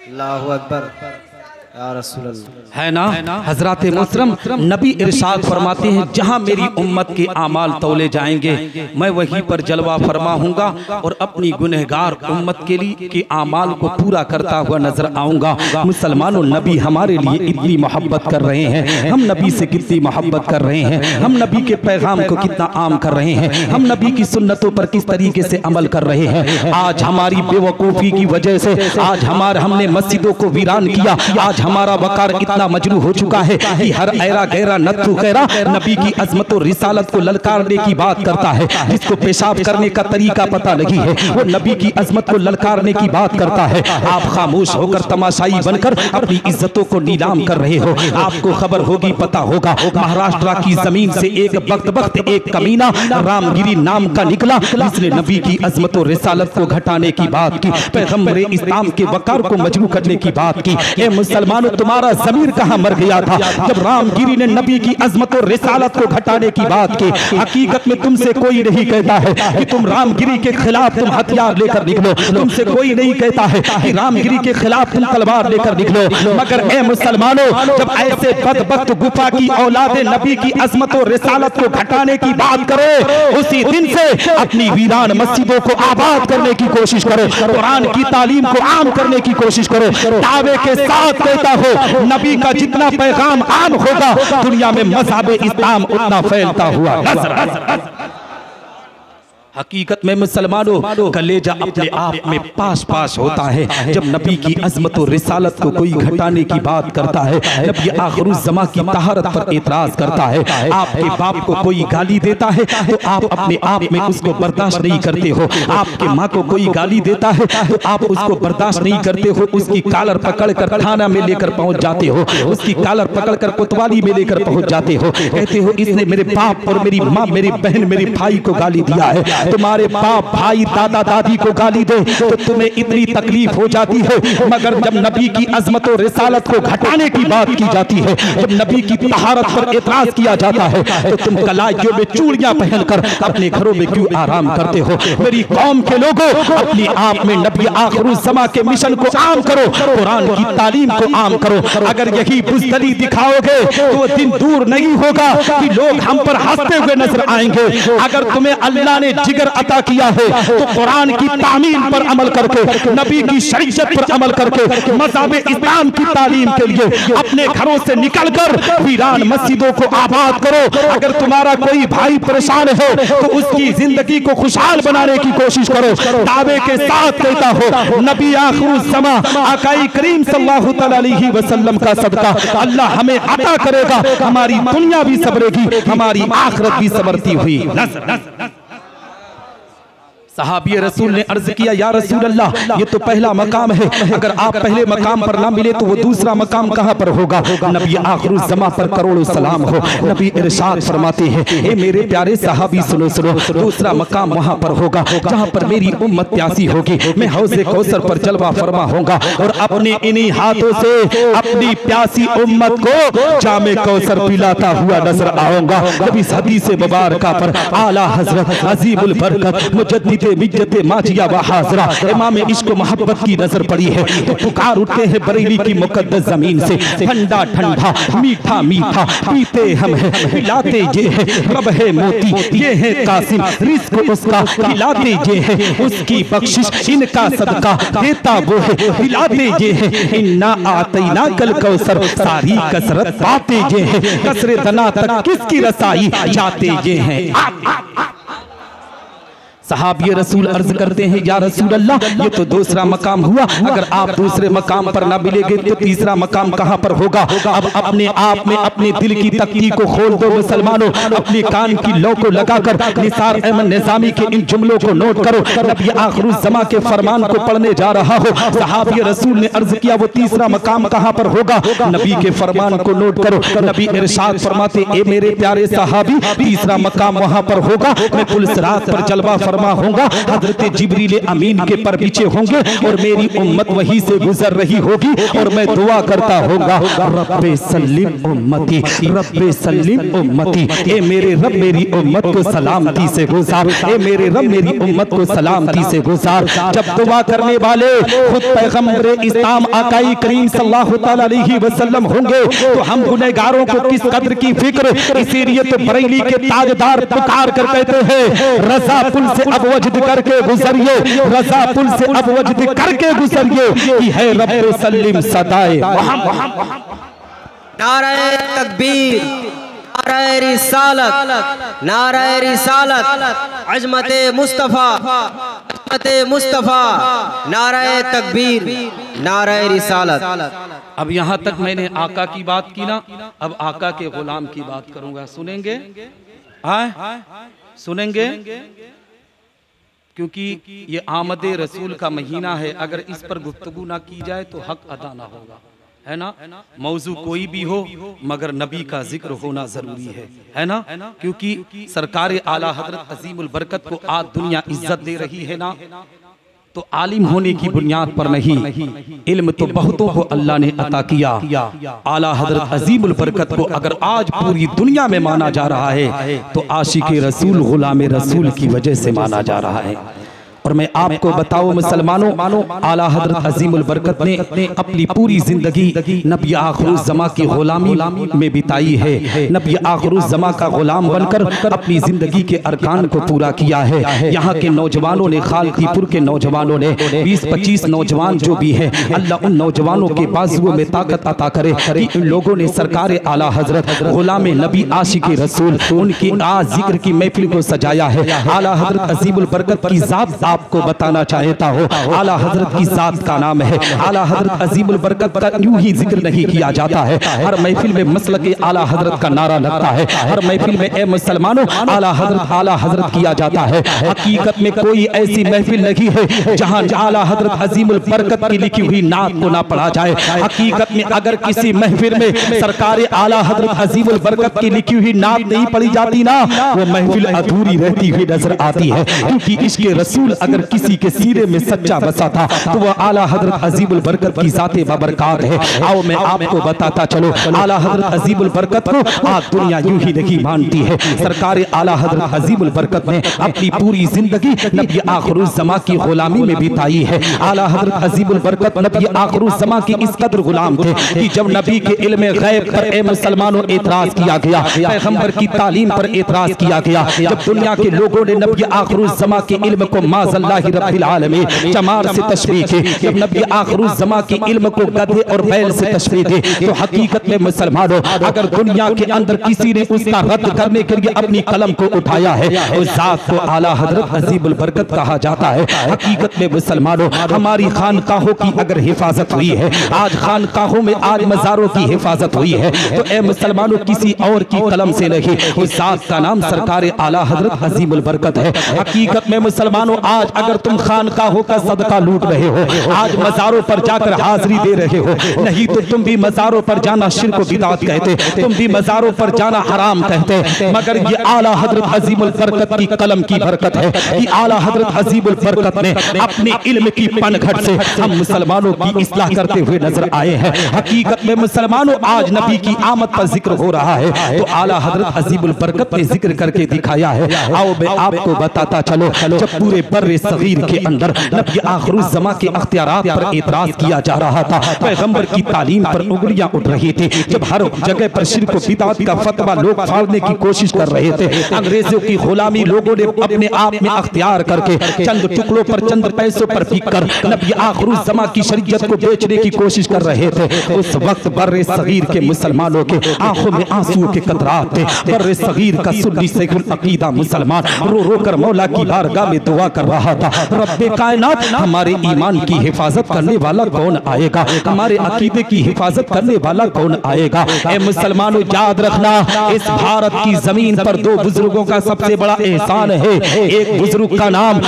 अल्लाहु अकबर, या रसूल अल्लाह। है ना हजरत मोहतरम, नबी इरशाद फरमाते हैं, जहां मेरी उम्मत के आमाल तौले जाएंगे मैं वहीं पर जलवा फरमा हूँगा और अपनी गुनहगार उम्मत के लिए के आमाल को पूरा करता हुआ नजर आऊंगा। मुसलमानों, नबी हमारे लिए इतनी मोहब्बत कर रहे हैं, हम नबी से कितनी मोहब्बत कर रहे हैं, हम नबी के पैगाम को कितना आम कर रहे हैं, हम नबी की सुन्नतों पर किस तरीके से अमल कर रहे हैं। आज हमारी बेवकूफ़ी की वजह से आज हमने मस्जिदों को वीरान किया, आज हमारा वकार इतना मजरू हो चुका है कि हर ऐरा गैरा नत्थु गैरा नबी की अजमत और रिसालत को ललकारने की बात करता है। जिसको पेशाब करने का तरीका पता नहीं है वो नबी की अजमत को ललकारने की बात करता है। आप खामोश होकर तमाशाई बनकर अपनी इज्जतों को नीलाम कर रहे हो। आपको खबर होगी, पता होगा, महाराष्ट्र की जमीन से एक वक्त एक कमीना रामगिरी नाम का निकला, जिसने नबी की अजमत और रिसालत को घटाने की बात की, पैगंबर इस्लाम के वकार को मजरू करने की बात की। ए मुसलमानों, तुम्हारा ज़मीर कहां मर गया था जब रामगिरी ने नबी की अजमत और रिसालत को घटाने की बात की? हकीकत में तुमसे कोई नहीं कहता है कि तुम रामगिरी के खिलाफ तुम हथियार लेकर निकलो, तुमसे कोई नहीं कहता है कि रामगिरी के खिलाफ तुम तलवार लेकर निकलो, मगर ए मुसलमानों, जब ऐसे बदबख्त गुफा की औलादे नबी की अजमत और रिसालत को घटाने की बात करे, उसी दिन से अपनी वीरान मस्जिदों को आबाद करने की कोशिश करो, कुरान की तालीम को आम करने की कोशिश करो। दावे के साथ कहता हो, नबी का जितना पैगाम आम होगा दुनिया में मज़हब इस्लाम उतना फैलता हुआ नजर। हकीकत में मुसलमानों, कलेजा अपने आप में पास पास होता है जब नबी की अजमत और रिसालत को कोई घटाने की बात करता है, जब ये आखिरुज़्ज़मा की तहारत पर एतराज करता है। आपके बाप को कोई गाली देता है तो आप अपने आप में उसको बर्दाश्त नहीं करते हो, आपके माँ को कोई गाली देता है तो आप उसको बर्दाश्त नहीं करते हो, उसकी कालर पकड़ कर थाना में लेकर पहुंच जाते हो, उसकी कालर पकड़ कर कोतवाली में लेकर पहुंच जाते हो, कहते हो इसने मेरे बाप और मेरी माँ, मेरी बहन, मेरे भाई को गाली दिया है। तुम्हारे बाप, भाई, दादा दादी को गाली दे तो तुम्हें इतनी तकलीफ हो जाती है, मगर जब नबी की अजमत और रिसालत को घटाने की बात की जाती है, जब नबी की तहारत पर एतराज किया जाता है, तो तुम कलाइयों में चूड़ियां पहनकर अपने घरों में क्यों आराम करते हो? मेरी कौम के लोगों, अपने आप में नबी आखिरुज़्ज़मा के मिशन को आम करो, कुरान की तालीम को आम करो। अगर यही बुज़दिली दिखाओगे तो वो दिन दूर नहीं होगा कि लोग हम पर हंसते हुए नजर आएंगे। अगर तुम्हें अल्लाह ने जिगर अता किया है तो कुरान की तामील पर अमल करके, नबी की शरीयत पर अमल करके, मज़हब इस्लाम की तालीम के लिए अपने घरों से निकलकर वीरान मस्जिदों को आबाद करो। अगर तुम्हारा कोई भाई परेशान है तो उसकी जिंदगी को खुशहाल बनाने की कोशिश करो। दावे के साथ कहता हो, नबी आखिरुज़्ज़मा आकाई करीम सल्लल्लाहु अलैहि वसल्लम का सदका अल्लाह हमें अता करेगा, हमारी दुनिया भी सबरेगी, हमारी आखिरत भी सबरती हुई। सहाबी रसूल ने अर्ज किया, या रसूल अल्लाह, ये तो पहला मकाम है, अगर आप पहले मकाम पर ना मिले तो वो दूसरा मकाम कहाँ पर होगा? नबी आखिरुज़्ज़मा पर करोड़ों सलाम हो। नबी इरशाद फरमाते हैं, ए मेरे प्यारे सहाबी सुनो सुनो, दूसरा मकाम वहाँ पर होगा जहाँ पर मेरी उम्मत प्यासी होगी। मैं हौज़े कौसर पर जलवा फरमा होगा और अपने इन्हीं हाथों से अपनी प्यासी उम्मत को जामे कौसर पिलाता हुआ नजर आऊंगा। नबी इस हदीस मुबारका पर आला हजरत अजीमुल बरकत मुजद्दिद मिज्जत माजिया व हाजरा इमाम इश्क मोहब्बत की नजर पड़ी है तो पुकार उठते हैं बरेली की मुकद्दस जमीन से, ठंडा ठंडा मीठा मीठा पीते हम है, पिलाते ये है, रब है मोती, ये है कासिम, रिस्क उसका खिलाते ये है, उसकी बख्शिश इनका सदका देता वो है, खिलाते ये है, इन्ना आतैना कल कौसर, सारी कसरत पाते ये है, कसरे दना तक किसकी रसाई जाते ये हैं। सहाबी रसूल अर्ज करते हैं, या रसूल अल्लाह, ये तो दूसरा मकाम हुआ, अगर आप दूसरे मकाम पर ना मिलेंगे तो तीसरा मकाम कहाँ पर होगा? अब अपने आप में अपने दिल की तख्ती को खोल दो मुसलमानों, अपने कान की लौ को लगाकर निसार अहमद निजामी के इन जुमलों को नोट करो। नबी आखिरुज़्ज़मा के फरमान को पढ़ने जा रहा हो। सहाबी रसूल ने अर्ज किया, वो तीसरा मकाम कहाँ पर होगा? नबी के फरमान को नोट करो। नबी इरशाद फरमाते, ए मेरे प्यारे सहाबी, तीसरा मकाम वहाँ पर होगा, मैं पुल सिरात पर जलवा फरमा होगा, हजरत जिब्रील अमीन के पर पीछे होंगे और मेरी उम्मत वहीं से गुजर रही होगी और मैं दुआ करता होगा, रब्बे सल्लिम उम्मती, रब्बे सल्लिम उम्मती, ए मेरे रब मेरी उम्मत को सलामती से गुजार, ए मेरे रब मेरी उम्मत को सलामती से गुजार। जब दुआ करने वाले खुद पैगंबर इस्लाम आकाई करीम सल्लल्लाहु तआला अलैहि वसल्लम होंगे तो हम गुनहगारों को किस कदर की फिक्र। इसीलिए तो बरेली के ताजदार पुकार कर कहते हैं, रज़ा पुल से अब वजद करके गुजरिए, रज़ा पुल से अब वजद करके गुजरिए कि है रब्बे सल्लिम सदाए। नारे तकबीर, नारे रिसालत, नारे रिसालत, अज़मत मुस्तफ़ा, अज़मत मुस्तफ़ा, नारे तकबीर, नारे रिसालत। अब यहाँ तक मैंने आका की बात की ना, अब आका के गुलाम की बात करूंगा। सुनेंगे? सुनेंगे? क्योंकि ये आमद रसूल का महीना है, अगर इस पर गुफ्तगू ना की जाए तो हक अदा ना होगा, है ना? मौजू कोई भी हो मगर नबी का जिक्र होना जरूरी है ना? क्योंकि सरकार आला हजरत अजीमुल बरकत को आज दुनिया इज्जत दे रही है ना, तो आलिम होने की बुनियाद पर नहीं, इल्म तो बहुतों को अल्लाह ने अता किया। आला हजरत अजीमुल बरकत को अगर आज पूरी दुनिया में माना जा रहा है तो आशिक रसूल गुलाम रसूल की वजह से माना जा रहा है। और मैं आपको बताऊं मुसलमानों, आला हजरत अजीमुल बरकत ने अपनी पूरी जिंदगी नबी आखिरुज़्ज़मा की गुलामी में बिताई है। नबी आखिरुज़्ज़मा का गुलाम बनकर अपनी जिंदगी के अरकान को पूरा किया है। यहाँ के नौजवानों ने, खालकीपुर के नौजवानों ने, 20-25 नौजवान जो भी हैं, अल्लाह उन नौजवानों के बाजुओं में ताकत अता करे कि इन लोगों ने सरकार आला हजरत गुलाम नबी आशिक रसूल उनकी आज जिक्र की महफिल को सजाया है। आला हजरत अजीमुल बरकत की जात आपको बताना चाहता हूँ, आला हजरत की जात का नाम है। आला हजरत अजीमुल बरकत का यूं ही जिक्र नहीं किया जाता है, हर महफिल में मसलक आला हजरत का नारा लगता है, हर महफिल में ए मुसलमानों आला हजरत किया जाता है। हकीकत में कोई ऐसी महफिल नहीं है जहाँ आला हजरत अजीमुल बरकत की लिखी हुई नात को ना पढ़ा जाए। हकीकत में अगर किसी महफिल में सरकार आला हजरत अजीमुल बरकत की लिखी हुई नात नहीं पढ़ी जाती ना, वो महफिल अधूरी रहती हुई नजर आती है। क्योंकि इसके रसूल अगर किसी के सीने में सच्चा बसा था तो वह आला हजरत अजीमुल बरकत की जाते बबरकात है। आओ मैं आपको बताता चलो, आला हजरत अजीमुल बरकत को आज दुनिया यूं ही नहीं मानती है। सरकार आला हजरत अजीमुल बरकत ने अपनी पूरी जिंदगी नबी आखिरुज़्ज़मा की गुलामी में बिताई है। आला हजरत अजीमुल बरकत नबी आखिरुज़्ज़मा की इस कदर गुलाम थे कि जब नबी के इल्म गैब पर ए मुसलमानों एतराज किया गया, पैगंबर की तालीम पर एतराज किया गया, जब दुनिया के लोगों ने नबी आखिरुज़्ज़मा के इल्म को माज़ल्लाहि रब्बिल आलमीन चमार से तशबीह की, जब नबी आखिरुज़्ज़मा के इल्म को गधे और बैल से तशबीह दी, तो हकीकत में मुसलमानों अगर दुनिया के अंदर किसी ने उसका रद्द करने के लिए अपनी कलम को उठाया है, उस जात को आला हजरत अजीमुल बरकत कहा जाता है। हकीकत में मुसलमानों हमारी खानकाहों की अगर हिफाजत हुई है, आज खानकाहों में आज मज़ारों की हिफाजत हुई है, तो ए मुसलमानों किसी और की कलम से नहीं, उस जात का नाम सरकार आला हजरत अजीमुल बरकत है। हकीकत में मुसलमानों आज आज अगर तुम खानकाहों का सदका लूट रहे हो, आज मज़ारों पर जाकर हाजिरी दे रहे हो, नहीं तो तुम भी मज़ारों पर जाना शिर्क व बिदअत कहते, तुम भी मज़ारों पर जाना हराम कहते। मगर ये आला हजरत अजीमुल बरकत की कलम की बरकत है कि आला हजरत अजीमुल बरकत ने अपने इल्म की पनघट से हम मुसलमानों की इस्लाह करते हुए नजर आए हैं। हकीकत में मुसलमानों आज नबी की आमद पर जिक्र हो रहा है तो आला हजरत अजीमुल बरकत ने जिक्र करके दिखाया है। आओ मैं आपको बताता चलो, जब पूरे बर्रे सगीर के अंदर नबी आखिरुज़्ज़मा के अख्तियारात पर एतराज किया जा रहा था, पैगंबर की तालीम पर उंगलियां उठ रही थी, जब हर जगह पर शिर्क व बिदअत का फतवा लोग फाड़ने की कोशिश कर रहे थे, अंग्रेजों की गुलामी लोगों ने अपने आप में अख्तियार करके चंद टुकड़ों पर चंद पैसों पर बिककर नबी आखिरुज़्ज़मा की शरीयत को बेचने की कोशिश कर रहे थे, उस वक्त बर्रे सगीर के मुसलमानों के आंखों में आंसुओं के कतरात थे। बर्रे सगीर का सुन्नी सैकुल अकीदा मुसलमान रो रो कर मौला की बारगाह में दुआ कर रहा था, रब्बे कायनात हमारे ईमान की हिफाजत करने वाला कौन आएगा, हमारे अकीदे की हिफाजत करने वाला कौन आएगा। ए मुसलमानों याद रखना, इस भारत की जमीन पर दो बुजुर्गों का सबसे बड़ा एहसान है। एक बुजुर्ग का नाम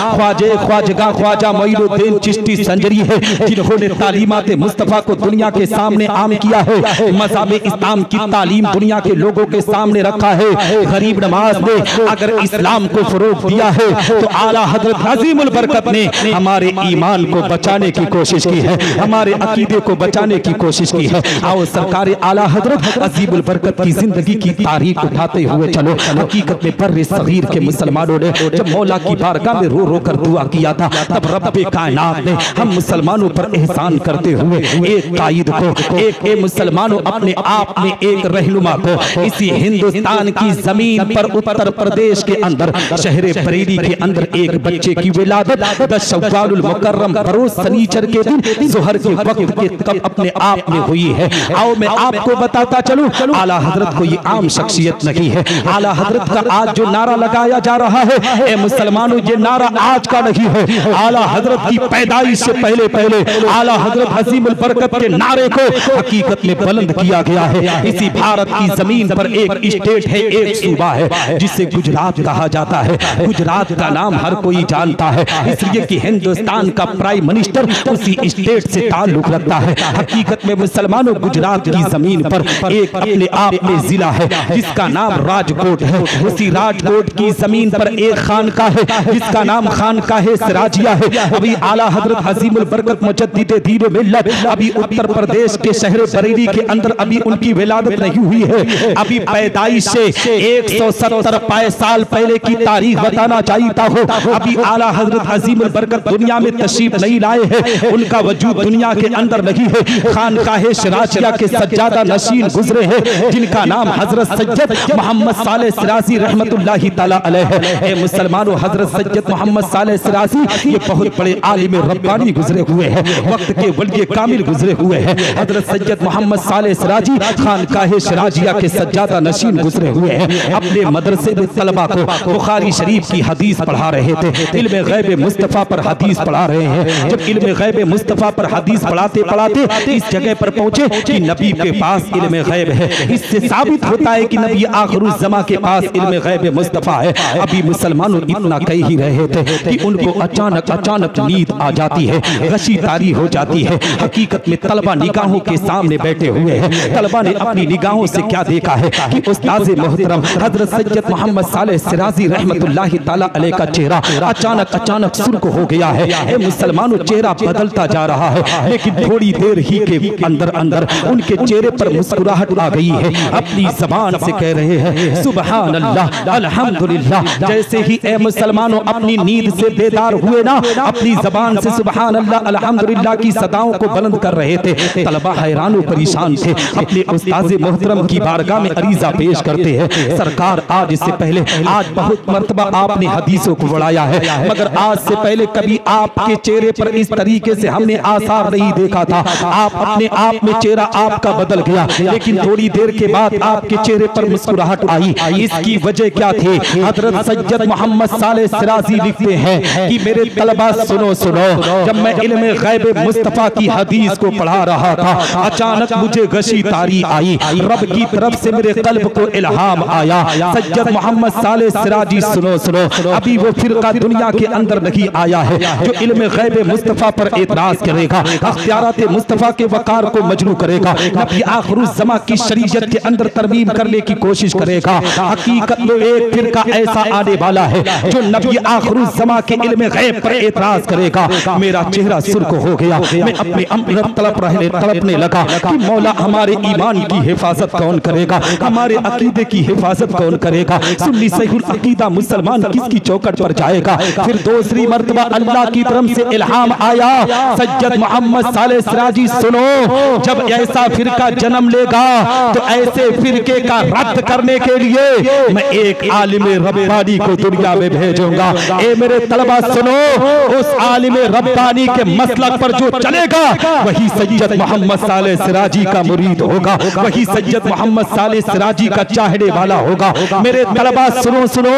ख्वाजा मोइनुद्दीन चिश्ती संजरी है, जिन्होंने तालीमात मुस्तफा को दुनिया के सामने आम किया है, मज़हब इस्लाम की तालीम दुनिया के लोगों के सामने रखा है। गरीब नवाज ने अगर इस्लाम को फरोग दिया है तो आला हजरत अजीमुल बरकत ने हमारे ईमान को बचाने की कोशिश की है, हमारे अकीदे को बचाने की कोशिश की है। आओ सरकार आला हजरत अजीमुल बरकत की जिंदगी की तारीख उठाते हुए चलो। हकीकत में बर्रे सगीर के मुसलमानों ने जब मौला की बारगाह में रो रो कर दुआ किया था, तब रब्बे कायनात ने हम मुसलमानों पर एहसान करते हुए एक कायद को, एक मुसलमानों अपने आप में एक रहनुमा को इसी हिंदुस्तान की जमीन पर उत्तर प्रदेश के अंदर शहर बरेली के अंदर एक बच्चे की विलादत 10 शव्वालुल मुकर्रम बरोज सनीचर के दिन ज़ोहर के वक्त के तब अपने आप में हुई है। आओ मैं आपको बताता चलूं, आला हजरत को ये आम शख्सियत नहीं है। आला हजरत का आज जो नारा लगाया जा रहा है, ए मुसलमानों ये नारा आज का नहीं है, आला हजरत की पैदाइश से पहले पहले आला हजरत अजीमुल बरकत के नारे को हकीकत में बुलंद किया गया है। इसी भारत की जमीन पर एक स्टेट है, एक सूबा है जिसे गुजरात कहा जाता है। गुजरात का नाम हर कोई जानता है, इसलिए कि हिंदुस्तान का प्राइम मिनिस्टर उसी स्टेट से ताल्लुक रखता है। हकीकत में मुसलमानों गुजरात की जमीन पर एक अपने आप में जिला है जिसका नाम राजकोट है। उसी राजकोट की जमीन पर एक खानका है जिसका नाम खानकाहे सिराजिया है। अभी आला हजरत अजीमुल बरकत मुजद्दिद दीन मिल्लत अभी उत्तर प्रदेश के शहर बरेली के अंदर अभी उनकी विलादत नहीं हुई है। अभी पैदाइश से 170 साल पहले की तारीख बताना चाहिए हो। अभी आला हजरत अजीमुल बरकत दुनिया में तशरीफ नहीं लाए हैं, उनका वजूद दुनिया के अंदर नहीं है। खानकाहे सिराजिया के सज्जादा नशीन गुजरे हैं जिनका नाम हजरत सैयद मोहम्मद सालेह सिराजी रहमतुल्लाहि तआला अलैह है। ए मुसलमानों, हजरत सैयद मोहम्मद सालेह सिराजी ये बहुत बड़े आलिम रब्बानी गुजरे हुए हैं, वक्त के वली कामिल गुजरे हुए हैं। हजरत सैयद मोहम्मद सालेह सिराजी खानकाहे सिराजिया के सज्जादा नशीन गुजरे हुए हैं। अपने मदरसे में तलबा को बुखारी शरीफ की हदीस पढ़ा रहे थे, इल्म गैब मुस्तफा पर हदीस पढ़ा रहे हैं। जब इल्म गैब मुस्तफा पर हदीस पढ़ाते पढ़ाते इस जगह पर पहुंचे कि नबी के पास इल्म गैब है, इससे साबित होता है कि नबी आखिरुज़्ज़मा के पास इल्म गैब मुस्तफा है। अभी मुसलमानों इतना कह ही रहे थे कि उनको अचानक नींद आ जाती है, गशी तारी हो जाती है। हकीकत में तलबा निगाहों के सामने बैठे हुए हैं। तलबा ने अपनी निगाहों से क्या देखा है कि उस्ताद मोहतरम हजरत सैयद मोहम्मद सालेह सिराजी रहमतुल्लाहि तआला अलैह का चेहरा अचानक सुर्ख हो गया है। ए मुसलमानों, चेहरा बदलता जा रहा है, लेकिन थोड़ी देर ही के अंदर अंदर उनके चेहरे पर मुस्कुराहट आ गई है। अपनी जबान से कह रहे हैं सुबहान अल्लाह अल्हम्दुलिल्लाह। जैसे ही ए मुसलमानों अपनी नींद से बेदार हुए ना, अपनी जबान से सुबहान अल्लाह अल्हम्दुलिल्लाह की सदाओं को बुलंद कर रहे थे। तलबा हैरान परेशान थे, अपने उस्ताद मोहतरम की बारगाह में अरीजा पेश करते हैं, सरकार आज इससे पहले आज बहुत मर्तबा आपने हदीसों को बढ़ाया है, मगर आज से पहले कभी आपके चेहरे पर इस तरीके से हमने आसार नहीं देखा था। आप अपने आप में चेहरा आपका बदल गया, लेकिन थोड़ी देर के बाद आपके चेहरे पर मुस्कुराहट आई। इसकी वजह क्या थी? हजरत सैयद मोहम्मद सालेह सिराजी लिखते हैं कि मेरे तलबा सुनो, जब मैं इल्म गैब मुस्तफा की हदीस को पढ़ा रहा था, अचानक मुझे गशी तारी आई, रब की तरफ से मेरे कल्ब को इल्हाम आया। सैयद मोहम्मद सालेह सिराजी सुनो, अभी वो फिरका दुनिया के के अंदर नहीं आया है। जो इल्म गैब मुस्तफ़ा पर एतराज करेगा, अख्तियारात मुस्तफ़ा के वकार को मजरू करेगा, नबी आखिरुज़्ज़मा की शरीयत के अंदर तरमीम करने की कोशिश करेगा। हकीकत में एक फिरका ऐसा आने वाला है जो नबी आखिरुज़्ज़मा के इल्म गैब पर एतराज करेगा। मेरा चेहरा सुर्ख हो गया, मैं अपने अंदर तड़पने लगा कि मौला हमारे ईमान की हिफाजत कौन करेगा, हमारे अकीदे की हिफाजत कौन करेगा। सुन्नी सहीहुल अकीदा मुसलमान किसकी चौखट पर जाएगा। फिर दूसरी मर्तबा अल्लाह की तरफ से इल्हाम आया, सैयद मोहम्मद साले सिराजी सुनो, जब ऐसा फिरका जन्म लेगा तो ऐसे फिरके का रद्द करने के लिए मैं एक आलिम रब्बानी को दुनिया में भेजूंगा। ए मेरे तलबा सुनो, उस आलिम रब्बानी के मसलक पर जो चलेगा वही सैयद मोहम्मद साले सिराजी का मुरीद होगा, वही सैयद मोहम्मद साले सिराजी का चाहने वाला होगा। मेरे तलबा सुनो सुनो,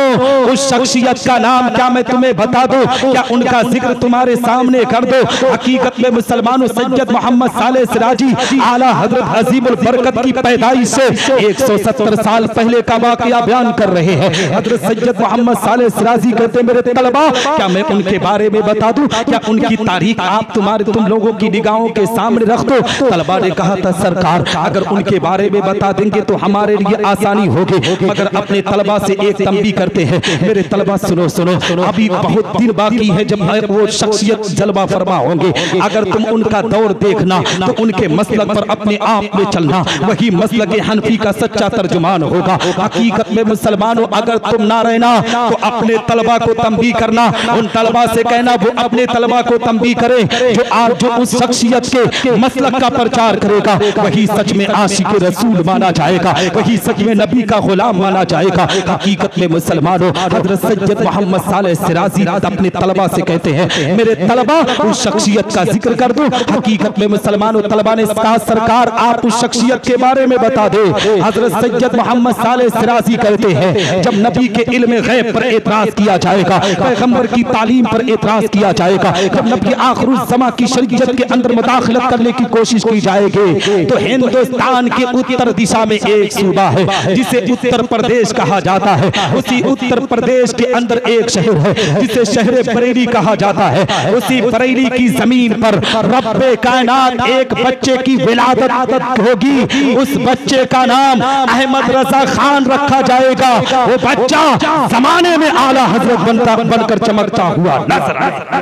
उस शख्सियत का नाम क्या मैं तुम्हें बता दूं, क्या उनका जिक्र तुम्हारे सामने कर दो। हकीकत में मुसलमानों सैयद मोहम्मद साले सिराजी आला हजरत अजीमुल बरकत की पैदाइश से 170 साल पहले का वाकया बयान कर रहे हैं। हजरत सैयद मोहम्मद साले सिराजी कहते मेरे तलबा क्या मैं उनके बारे में बता दूं, क्या उनकी तारीख आप तुम लोगों की निगाहों के सामने रख दो। तलबा ने कहा था सरकार अगर उनके बारे में बता देंगे तो हमारे लिए आसानी होगी, मगर अपने तलबा से एक तंबी करते हैं। मेरे तलबा सुनो सुनो, अभी बहुत दिन बाकी है जब वो शख्सियत जलवा फरमा होंगे। अगर तुम उनका दौर देखना तो उनके मसलक पर अपने आप में चलना, वही मसलक हनफी का सच्चा तर्जुमान होगा। हकीकत में मुसलमानों अगर तुम ना रहना तो अपने तलबा को तंबी करना, उन तलबा से कहना वो अपने तलबा को तंबी करे जो उस शख्सियत के मसलक का प्रचार करेगा, वही सच में आशिक रसूल माना जाएगा, वही सच में नबी का गुलाम माना जाएगा। हकीकत में मुसलमानों हजरत सैयद मोहम्मद साले सिराजी अपने तलबा से कहते हैं मेरे तलबा उस शख्सियत का जिक्र कर दो। हकीकत में मुसलमानों तलबा ने कहा सरकार आप उस शख्सियत के बारे में बता दे। हजरत सैयद मोहम्मद साले सिराजी कहते हैं जब नबी के इल्म गैब पर एतराज किया जाएगा, पैगंबर की तालीम पर एतराज किया जाएगा, जब नबी आखिरुज़्ज़मा की शरीयत के अंदर मुदाखलत करने की कोशिश की जाएगी, तो हिंदुस्तान के उत्तर दिशा में एक सूबा है जिसे उत्तर प्रदेश कहा जाता है। उसी उत्तर प्रदेश के अंदर एक शहर है जिसे शहर बरेली कहा जाता है। उसी बरेली की जमीन पर रब्बे कायनात एक बच्चे की विलादत होगी। उस बच्चे का नाम अहमद रजा खान रखा जाएगा। वो बच्चा जमाने में आला हजरत बनकर चमकता हुआ नजर आएगा।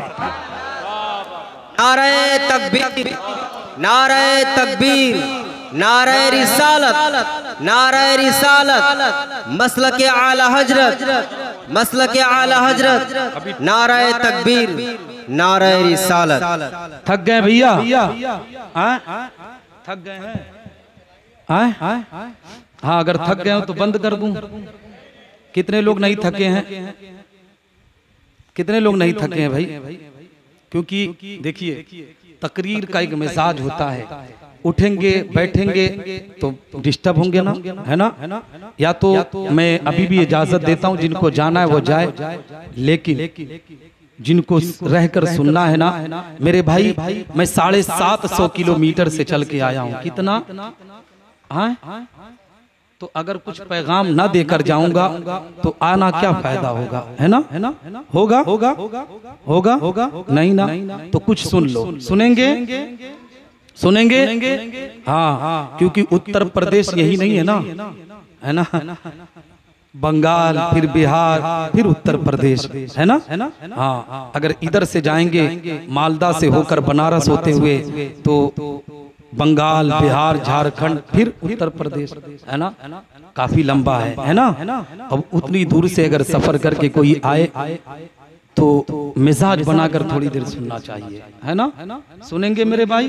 नारे तकबीर, नारे तकबीर, नारे रिसालत, नारे रिसालत, मसलक आला हजरत, मसलक आला हजरत, नारे तकबीर, नारे रिसालत। थक गए भैया? थक गए हैं? हाँ अगर थक गए हो तो बंद कर दूं। कितने लोग नहीं थके हैं? कितने लोग नहीं थके हैं भाई? क्योंकि देखिए तकरीर का एक मिजाज होता है, उठेंगे बैठेंगे तो डिस्टर्ब होंगे ना, है ना? या तो मैं अभी भी इजाजत देता हूं जिनको जाना है वो जाए, लेकिन जिनको रहकर सुनना है ना मेरे भाई, मैं 750 किलोमीटर से चल के आया हूं। कितना? तो अगर कुछ पैगाम ना देकर जाऊंगा तो आना क्या फायदा होगा, है ना? होगा होगा होगा होगा नहीं ना? तो कुछ सुन लो। सुनेंगे सुनेंगे? हाँ, क्योंकि उत्तर प्रदेश यही नहीं है ना, है ना? बंगाल, फिर बिहार, फिर उत्तर प्रदेश, है ना? हाँ, अगर इधर से जाएंगे मालदा से होकर बनारस होते हुए तो बंगाल, बिहार, झारखंड, फिर उत्तर प्रदेश, है ना? काफी लंबा है ना? अब उतनी दूर से अगर सफर करके कोई आए तो मिजाज बनाकर थोड़ी देर सुनना चाहिए, है ना? सुनेंगे मेरे भाई?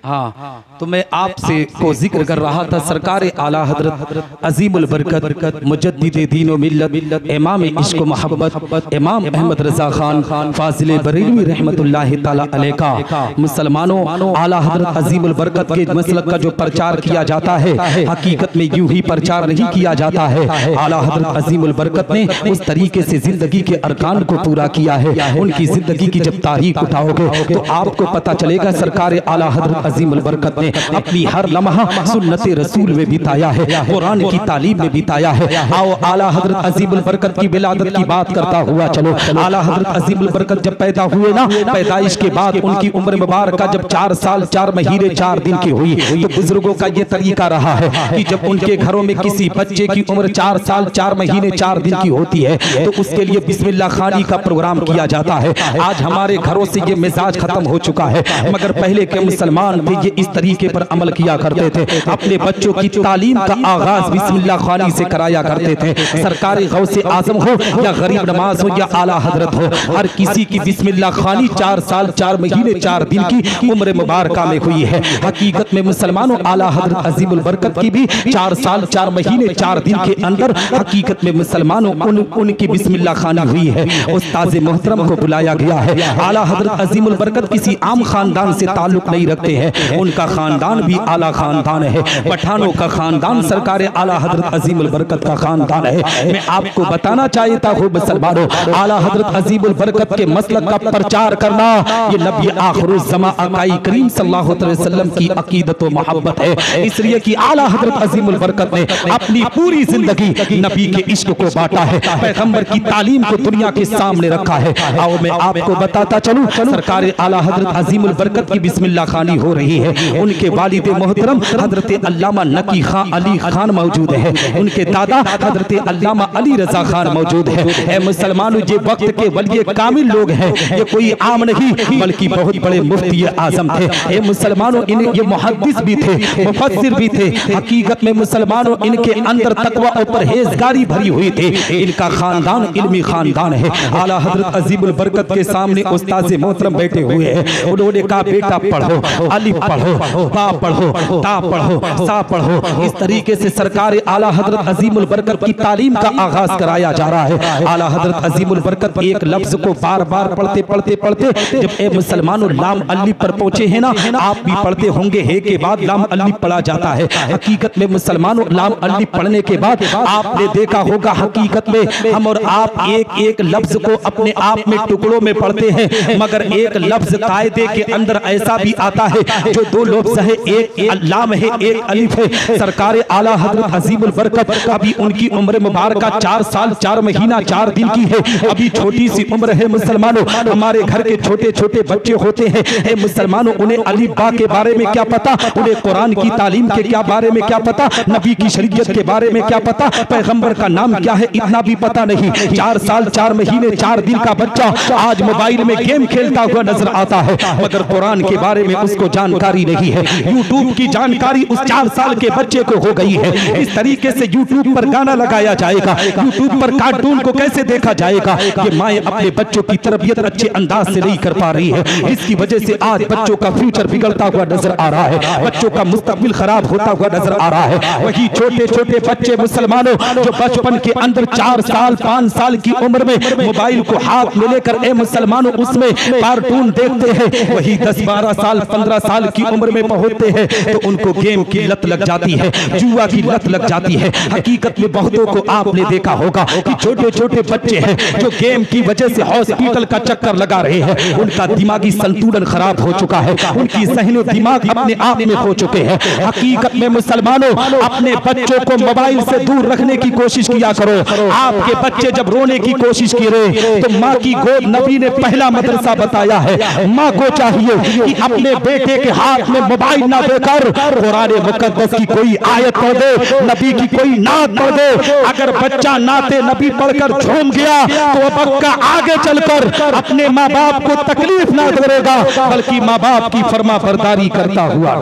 हाँ, तो मैं आपसे को जिक्र कर रहा था सरकार आला हजरत अजीमुल बरकत मुजद्दिद दीन व मिल्लत इमाम इश्क व मोहब्बत इमाम अहमद रजा खान फाजिल बरेलवी रहमतुल्लाहि ताला अलैह का मुसलमानों आला हजरत अजीमुल बरकत के मसलक का जो प्रचार किया जाता है, हकीकत में यूं ही प्रचार नहीं किया जाता है। आला हजरत अजीमुल बरकत ने उस तरीके से जिंदगी के अरकान को पूरा किया है। उनकी जिंदगी की जब तारीख उठाओगे तो आपको पता चलेगा सरकार आला हजरत अजीमुल बरकत ने अपनी हर लम्हा सुन्नत रसूल में बिताया है, कुरान की तालीम में बिताया है। आओ आला हजरत अजीमुल बरकत की विलादत की बात करता हुआ चलो। आला हजरत अजीमुल बरकत जब पैदा हुए ना, पैदाइश के बाद उनकी उम्र मुबारक जब 4 साल 4 महीने 4 दिन की हुई तो बुजुर्गों का ये तरीका रहा है कि जब उनके घरों में किसी बच्चे की उम्र 4 साल 4 महीने 4 दिन की होती है तो उसके लिए बिस्मिल्लाह खानी का प्रोग्राम किया जाता है। आज हमारे घरों से ये मिजाज खत्म हो चुका है, मगर पहले के मुसलमान थे ये इस तरीके पर अमल किया करते थे। अपने बच्चों की तालीम का आगाज बिस्मिल्लाह खानी से कराया करते थे। सरकारी गौसे आजम हो या गरीब नमाज हो या आला हजरत हो, हर किसी की बिस्मिल्लाह खानी 4 साल 4 महीने 4 दिन की उम्र मुबारक में हुई है। हकीकत में मुसलमानों आला हजरत अजीमुल बरकत की भी 4 साल 4 महीने 4 दिन के अंदर हकीकत में मुसलमानों उनकी बिस्मिल्लाह खानी हुई है। उस्ताद मोहतरम को बुलाया गया है। आला हजरत अजीमुल बरकत किसी आम खानदान से ताल्लुक नहीं रखते हैं, उनका खानदान भी आला खानदान है। पठानों का खानदान सरकार आला हजरत अजीमुल बरकत का खानदान है। मैं आपको बताना चाहता हूँ मुसलमानों, आला हजरत अजीमुल बरकत के मसलक का प्रचार करना ये नबी आखिरुज़्ज़मा आकाई करीम सल्लल्लाहु अलैहि वसल्लम की अकीदत व मोहब्बत है। इसलिए कि आला हजरत अजीमुल बरकत ने अपनी पूरी जिंदगी नबी के इश्क को बांटा है, पैगंबर की तालीम को दुनिया के सामने रखा है। आओ मैं आपको बताता चलूं, सरकार आला हजरत अजीमुल बरकत की बिस्मिल्लाह खानी हो रही है। उनके वालिद मोहतरम हजरत अल्लामा नकी खान अली खान मौजूद है, उनके दादा हजरत अल्लामा अली रजा खान मौजूद है। ए मुसलमानों, ये वक्त के वली कामिल लोग हैं, ये कोई आम नहीं बल्कि बहुत बड़े मुफ्ती आजम थे। ए मुसलमानों, ये मुहद्दिस भी थे, मुफस्सिर भी थे। हकीकत में मुसलमानों इनके अंदर तकवा और परहेजगारी भरी हुई थी। इनका खानदान इल्मी खानदान है। आला हजरत अजीमुल बरकत के सामने उस्ताद मोहतरम बैठे हुए हैं। उन्होंने कहा बेटा पढ़ो, अलिफ पढ़ो, बा पढ़ो, ता पढ़ो, सा पढ़ो। इस तरीके से सरकार आला हजरत अजीमुल बरकत की तालीम का आगाज कराया जा रहा है। आला हजरत अजीमुल बरकत एक लफ्ज को बार बार पढ़ते पढ़ते पढ़ते जब ए मुसलमानों लाम अलिफ पर पहुंचे हैं ना, आप भी पढ़ते होंगे हे के बाद लाम अलिफ पढ़ा जाता है। हकीकत में मुसलमानों लाम अलिफ पढ़ने के बाद आपने देखा होगा हकीकत में हम और आप एक एक लफ्ज को अपने आप में टुकड़ों में पढ़ते हैं, मगर एक लफ्ज कायदे के अंदर ऐसा भी आता है जो 2 लफ्ज है, एक लाम है एक अलिफ है। सरकार आला हजरत अजीमुल बरकत अभी उनकी उम्र मुबारक 4 साल 4 महीना 4 दिन की है, अभी छोटी सी उम्र है। मुसलमानों, हमारे घर के छोटे छोटे बच्चे होते हैं मुसलमानों, उन्हें अलिफ बा के बारे में क्या पता, उन्हें कुरान की तालीम के क्या बारे में क्या पता, नबी की शरीयत के बारे में क्या पता, पैगंबर का नाम क्या है इतना भी पता नहीं। 4 साल 4 महीने 4 दिन का बच्चा आज मोबाइल में गेम खेलता हुआ नजर आता है, मगर कुरान के बारे में उसको जानकारी नहीं है। यूट्यूब की जानकारी उस 4 साल के बच्चे को हो गई है। इस तरीके से यूट्यूब पर गाना लगाया जाएगा, यूट्यूब पर कार्टून को कैसे देखा जाएगा, ये माएं अपने बच्चों की तरबियत अच्छे अंदाज से नहीं कर पा रही है। इसकी वजह से आज बच्चों का फ्यूचर बिगड़ता हुआ नजर आ रहा है, बच्चों का मुस्तकबिल खराब होता हुआ नजर आ रहा है। वही छोटे छोटे बच्चे मुसलमानों जो बचपन के अंदर 4 साल 5 साल की उम्र में मोबाइल को हाथ में लेकर ए मुसलमानों उसमें कार्टून देखते हैं, वही 10-12 साल 15 साल की उम्र में पहुंचते हैं तो उनको गेम की लत लग जाती है, जुआ की लत लग जाती है। हकीकत में बहुतों को आपने देखा होगा कि छोटे छोटे बच्चे हैं जो गेम की वजह से हॉस्पिटल का चक्कर लगा रहे हैं, उनका दिमागी संतुलन खराब हो चुका है, उनकी ज़हन दिमाग अपने आप में खो चुके हैं। हकीकत में मुसलमानों, अपने बच्चों को मोबाइल से दूर रखने की कोशिश किया करो। आपके बच्चे जब रोने की कोशिश की रहे तो माँ की गोद नबी ने पहला मदरसा बताया है। माँ को चाहिए कि अपने बेटे के हाथ में मोबाइल ना देकर कुरान मुकद्दस की कोई आयत पढ़ दे, नबी की कोई नात पढ़ दे। अगर बच्चा नाते नबी पढ़कर झूम गया तो बच्चा आगे चलकर अपने माँ बाप को तकलीफ ना करेगा, बल्कि माँ बाप की फरमा बरदारी करता हुआ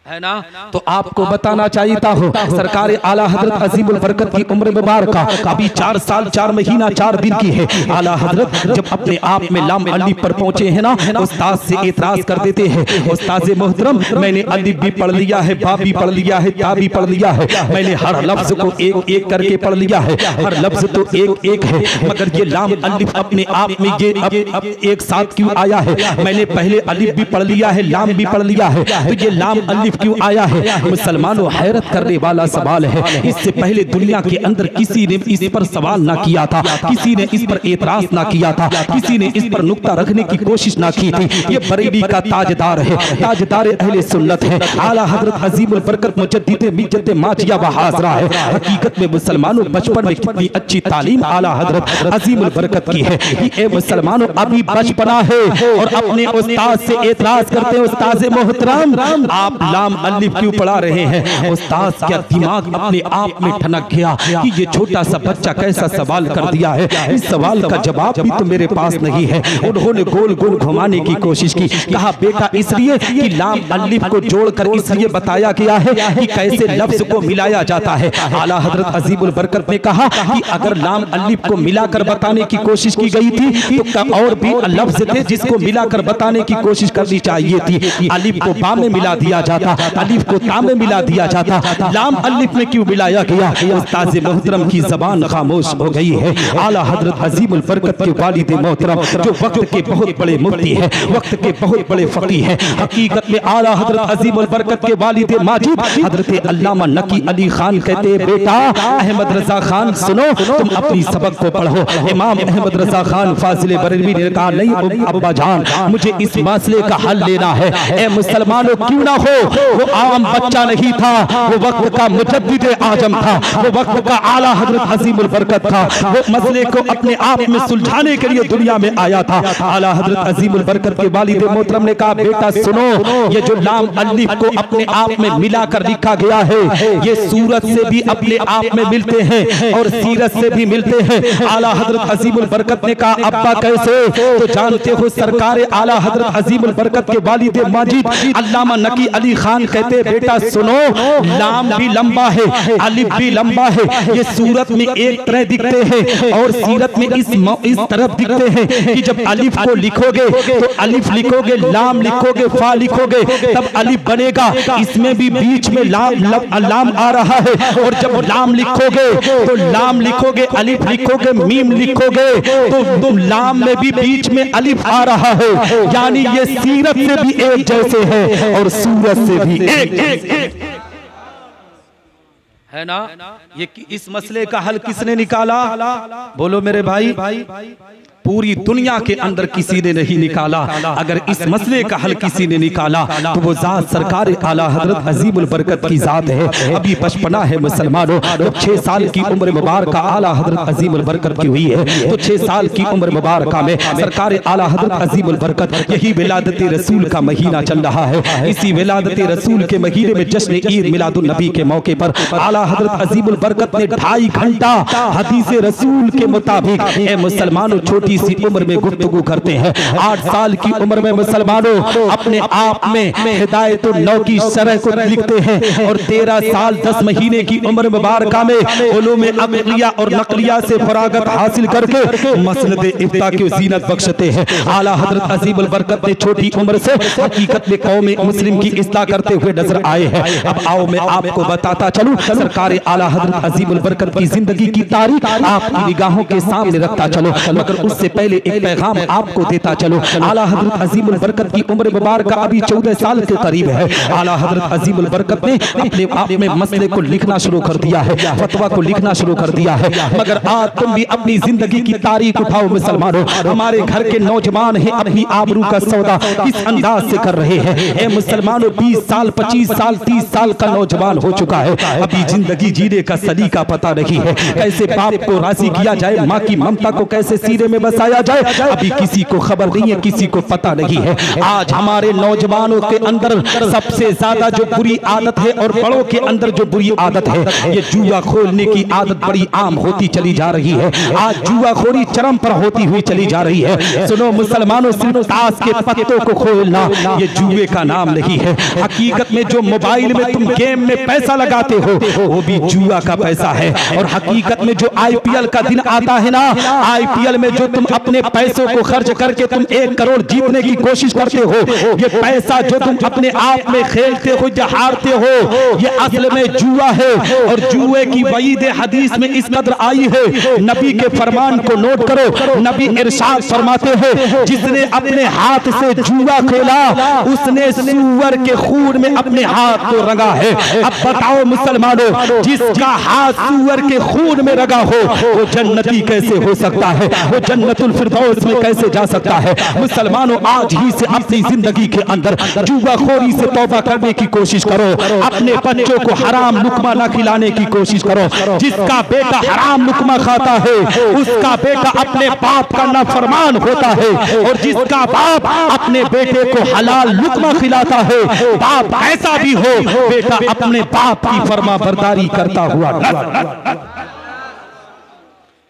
है ना। तो आपको बताना चाहता हूँ सरकार आला हजरत अजीमुल बरकत की उम्र मुबारक अभी 4 साल 4 महीना 4 दिन की है। आला हजरत जब अपने आप में लाम अलिफ पर पहुंचे हैं ना, उस्ताद से एतराज कर देते हैं, उस्ताद मोहतरम मैंने अलिफ भी पढ़ लिया है, बा भी पढ़ लिया है, ता भी पढ़ लिया है, मैंने हर लफ्ज को एक एक करके पढ़ लिया है, हर लफ्ज तो एक एक है, मगर ये लाम अलिफ अपने आप में ये अब एक साथ क्यों आया है? मैंने पहले अलिफ भी पढ़ लिया है, लाम भी पढ़ लिया है, तो ये लाम अलिफ क्यों आया है? मुसलमानों, हैरत करने वाला सवाल है। इससे पहले दुनिया के अंदर किसी ने इस पर सवाल ना किया था, किसी ने इस पर एतराज ना किया था, किसी ने इस पर नुक्ता रखने की कोशिश ना की थी। ये बरेली का ताजदार है, ताजदार अहले सुन्नत है, आला हजरत अजीमुल बरकत मुजद्दिद मिल्लत माजिया व हाज़रा है। हकीकत में मुसलमानों, बचपन में कितनी अच्छी तालीम आला हजरत अजीमुल बरकत की है। ये मुसलमानों अभी बचपना है और अपने उस्ताद से एतराज करते हैं, उस्ताद मोहतरम आप लाम अलिफ क्यों पढ़ा रहे हैं? उस्ताद क्या दिमाग अपने आप में ठनक गया कि ये छोटा सा बच्चा कैसा सवाल कर दिया है, इस सवाल का जवाब भी तो मेरे पास नहीं है। उन्होंने गोल गोल घुमाने की कोशिश की, कहा बेटा इसलिए कि लाम अलिफ को जोड़कर इसलिए बताया गया है कि कैसे लफ्ज को मिलाया जाता है। आला हजरत अजीमुल बरकत ने कहा कि अगर लाम अलिफ को मिलाकर बताने की कोशिश की गई थी तो और भी लफ्ज थे जिसको मिलाकर बताने की कोशिश करनी चाहिए थी। अलिफ को बा में मिला दिया जाता, अलिफ को ता में मिला दिया जाता, लाम अलिफ में क्यों मिलाया गया? उस्ताद मोहतरम की जबान खामोश हो गई है। आला हजरत अजीमुल बरकत के वालिद मोहतरम जो वक्त के बहुत बड़े मुफ्ती है, वक्त के बहुत बड़े फकीह है, हकीकत में आला हजरत अजीमुल बरकत के वालिद माजिद हजरत अल्लामा नकी अली खान कहते हैं बेटा अहमद रजा खान सुनो, तुम अपनी सबक को पढ़ो। इमाम अहमद रजा खान फाजिल बरेलवी ने कहा नहीं अब्बा जान, मुझे इस मसले का हल लेना है। ए मुसलमानों, क्यों ना हो, वो आम बच्चा नहीं था, वो वक्त का मुजद्दिद आजम था, वो वक्त का आला हजरत अजीमुल बरकत था। वो मसले को अपने आप में सुलझाने के लिए दुनिया में आया था। आला हजरत अजीमुल बरकत के वालिद मोहतरम ने कहा बेटा सुनो, ये जो लाम अलिफ को अपने आप में मिलाकर लिखा गया है, ये सूरत से भी अपने आप में मिलते हैं और सीरत से भी मिलते हैं। आला हजरत अजीमुल बरकत ने कहा अब्बा कैसे? तो जानते हो सरकार आला हजरत अजीमुल बरकत के वालिद माजिद अल्लामा नकी अली खान कहते बेटा सुनो, लाम भी लंबा है, अलिफ भी लंबा है, ये सूरत में एक तरह दिखते हैं और सीरत में इस तरफ दिखते हैं कि जब अलिफ को लिखोगे तो अलिफ लिखोगे, लाम लिखोगे, फा लिखोगे तब अलिफ बनेगा, इसमें भी बीच में लाम आ रहा है। और जब लाम लिखोगे तो लाम लिखोगे, अलिफ लिखोगे, मीम लिखोगे तो लाम में भी बीच में अलिफ आ रहा है। यानी ये सीरत से भी एक जैसे है और सूरत से भी एक है ना। ये इस मसले का हल किसने निकाला? बोलो मेरे भाई, पूरी दुनिया के अंदर किसी ने नहीं निकाला। अगर इस मसले का हल किसी ने निकाला तो वो जात सरकार आला हजरत अजीमुल बरकत की जात है। अभी बचपना है मुसलमानों, जब 6 साल की उम्र मुबारक आला हजरत अजीमुल बरकत की हुई है तो 6 साल की उम्र मुबारक में सरकार आला हजरत अजीमुल बरकत, यही विलादत रसूल का महीना चल रहा है। इसी विलादत रसूल के महीने में जश्न ईद मिलादुन नबी के मौके पर आला हजरत अजीमुल बरकत ने 2.5 घंटा हदीस रसूल के मुताबिक ए मुसलमानों छोटी सी उम्र में गुफ्तगू करते हैं। 8 साल की उम्र में मुसलमानों अपने आप में हिदायतुन नौ की शरह को लिखते हैं और 13 साल 10 महीने की उम्र मुबारक में उलूम अक़लिया और नक़लिया से फरागत हासिल करके मसनद इफ्ता की ज़ीनत बख्शते हैं। आला हज़रत अज़ीमुल बरकत ने छोटी उम्र से हकीकत में कौम मुस्लिम की इस्लाह करते हुए नजर आए हैं। अब आओ मैं आपको बताता चलूं सरकार आला हज़रत अज़ीमुल बरकत की जिंदगी की तारीख आपकी निगाहों के सामने रखता चलो, मगर उससे पहले एक पैगाम आपको देता चलो। आला हज़रत अज़ीमुल बरकत की उम्र मुबारक अभी 14 साल के करीब है। आला हज़रत अज़ीमुल बरकत ने अपने आप में मसले को लिखना शुरू कर दिया है, फतवा को लिखना शुरू कर दिया है। मगर आज तुम भी अपनी जिंदगी की तारीख उठाओ मुसलमानों, हमारे घर के नौजवान हैं अपनी आबरू का सौदा किस अंदाज से कर रहे हैं। ए मुसलमानों 20 साल 25 साल 30 साल का नौजवान हो चुका है, अभी जिंदगी जीने का सलीका पता नहीं है। कैसे बाप को राजी किया जाए, माँ की ममता को कैसे सीने में बसाया जाए, अभी किसी को खबर नहीं है, किसी को पता नहीं है। आज हमारे नौजवानों के अंदर सबसे ज्यादा जो बुरी आदत है और बड़ों के अंदर जो बुरी आदत है, ये जुआ खोलने की आदत बड़ी आम होती चली जा रही है। आज जुआखोरी चरम पर होती हुई चली जा रही है। सुनो मुसलमानों, सिर्फ ताश के पत्तों को खोलना ये जुए का नाम नहीं है। हकीकत में जो मोबाइल में तुम गेम में पैसा लगाते हो वो भी जुआ का पैसा है। और हकीकत में जो IPL का दिन आता है ना, IPL में जो तुम तुम अपने पैसों को खर्च करके तुम 1 करोड़ जीतने की कोशिश करते हो, ये पैसा जो तुम अपने आप में खेलते हो या हारते हो, ये असल में जुआ है। और जुए की वईद हदीस में इस कदर आई है, नबी के फरमान को नोट करो। नबी इरशाद फरमाते हैं, जिसने अपने हाथ से जुआ खेला उसने सूअर के खून में अपने हाथ को रंगा है। अब बताओ मुसलमानों, जिसका हाथ सूअर के खून में रंगा हो वो जन्नती कैसे हो सकता है? वो जन्नतुल फिरदौस में कैसे जा सकता है? मुसलमानों, आज ही से अपनी जिंदगी के अंदर जुआखोरी से तौबा करने की कोशिश करो। अपने बच्चों को हराम लुकमा ना खिलाने की कोशिश करो। जिसका बेटा हराम लुकमा खाता है उसका बेटा अपने बाप का नाफरमान होता है, और जिसका बाप अपने बेटे को हलाल लुकमा खिलाता है, बाप ऐसा भी हो बेटा अपने बाप की फरमा बरदारी करता हुआ नजर।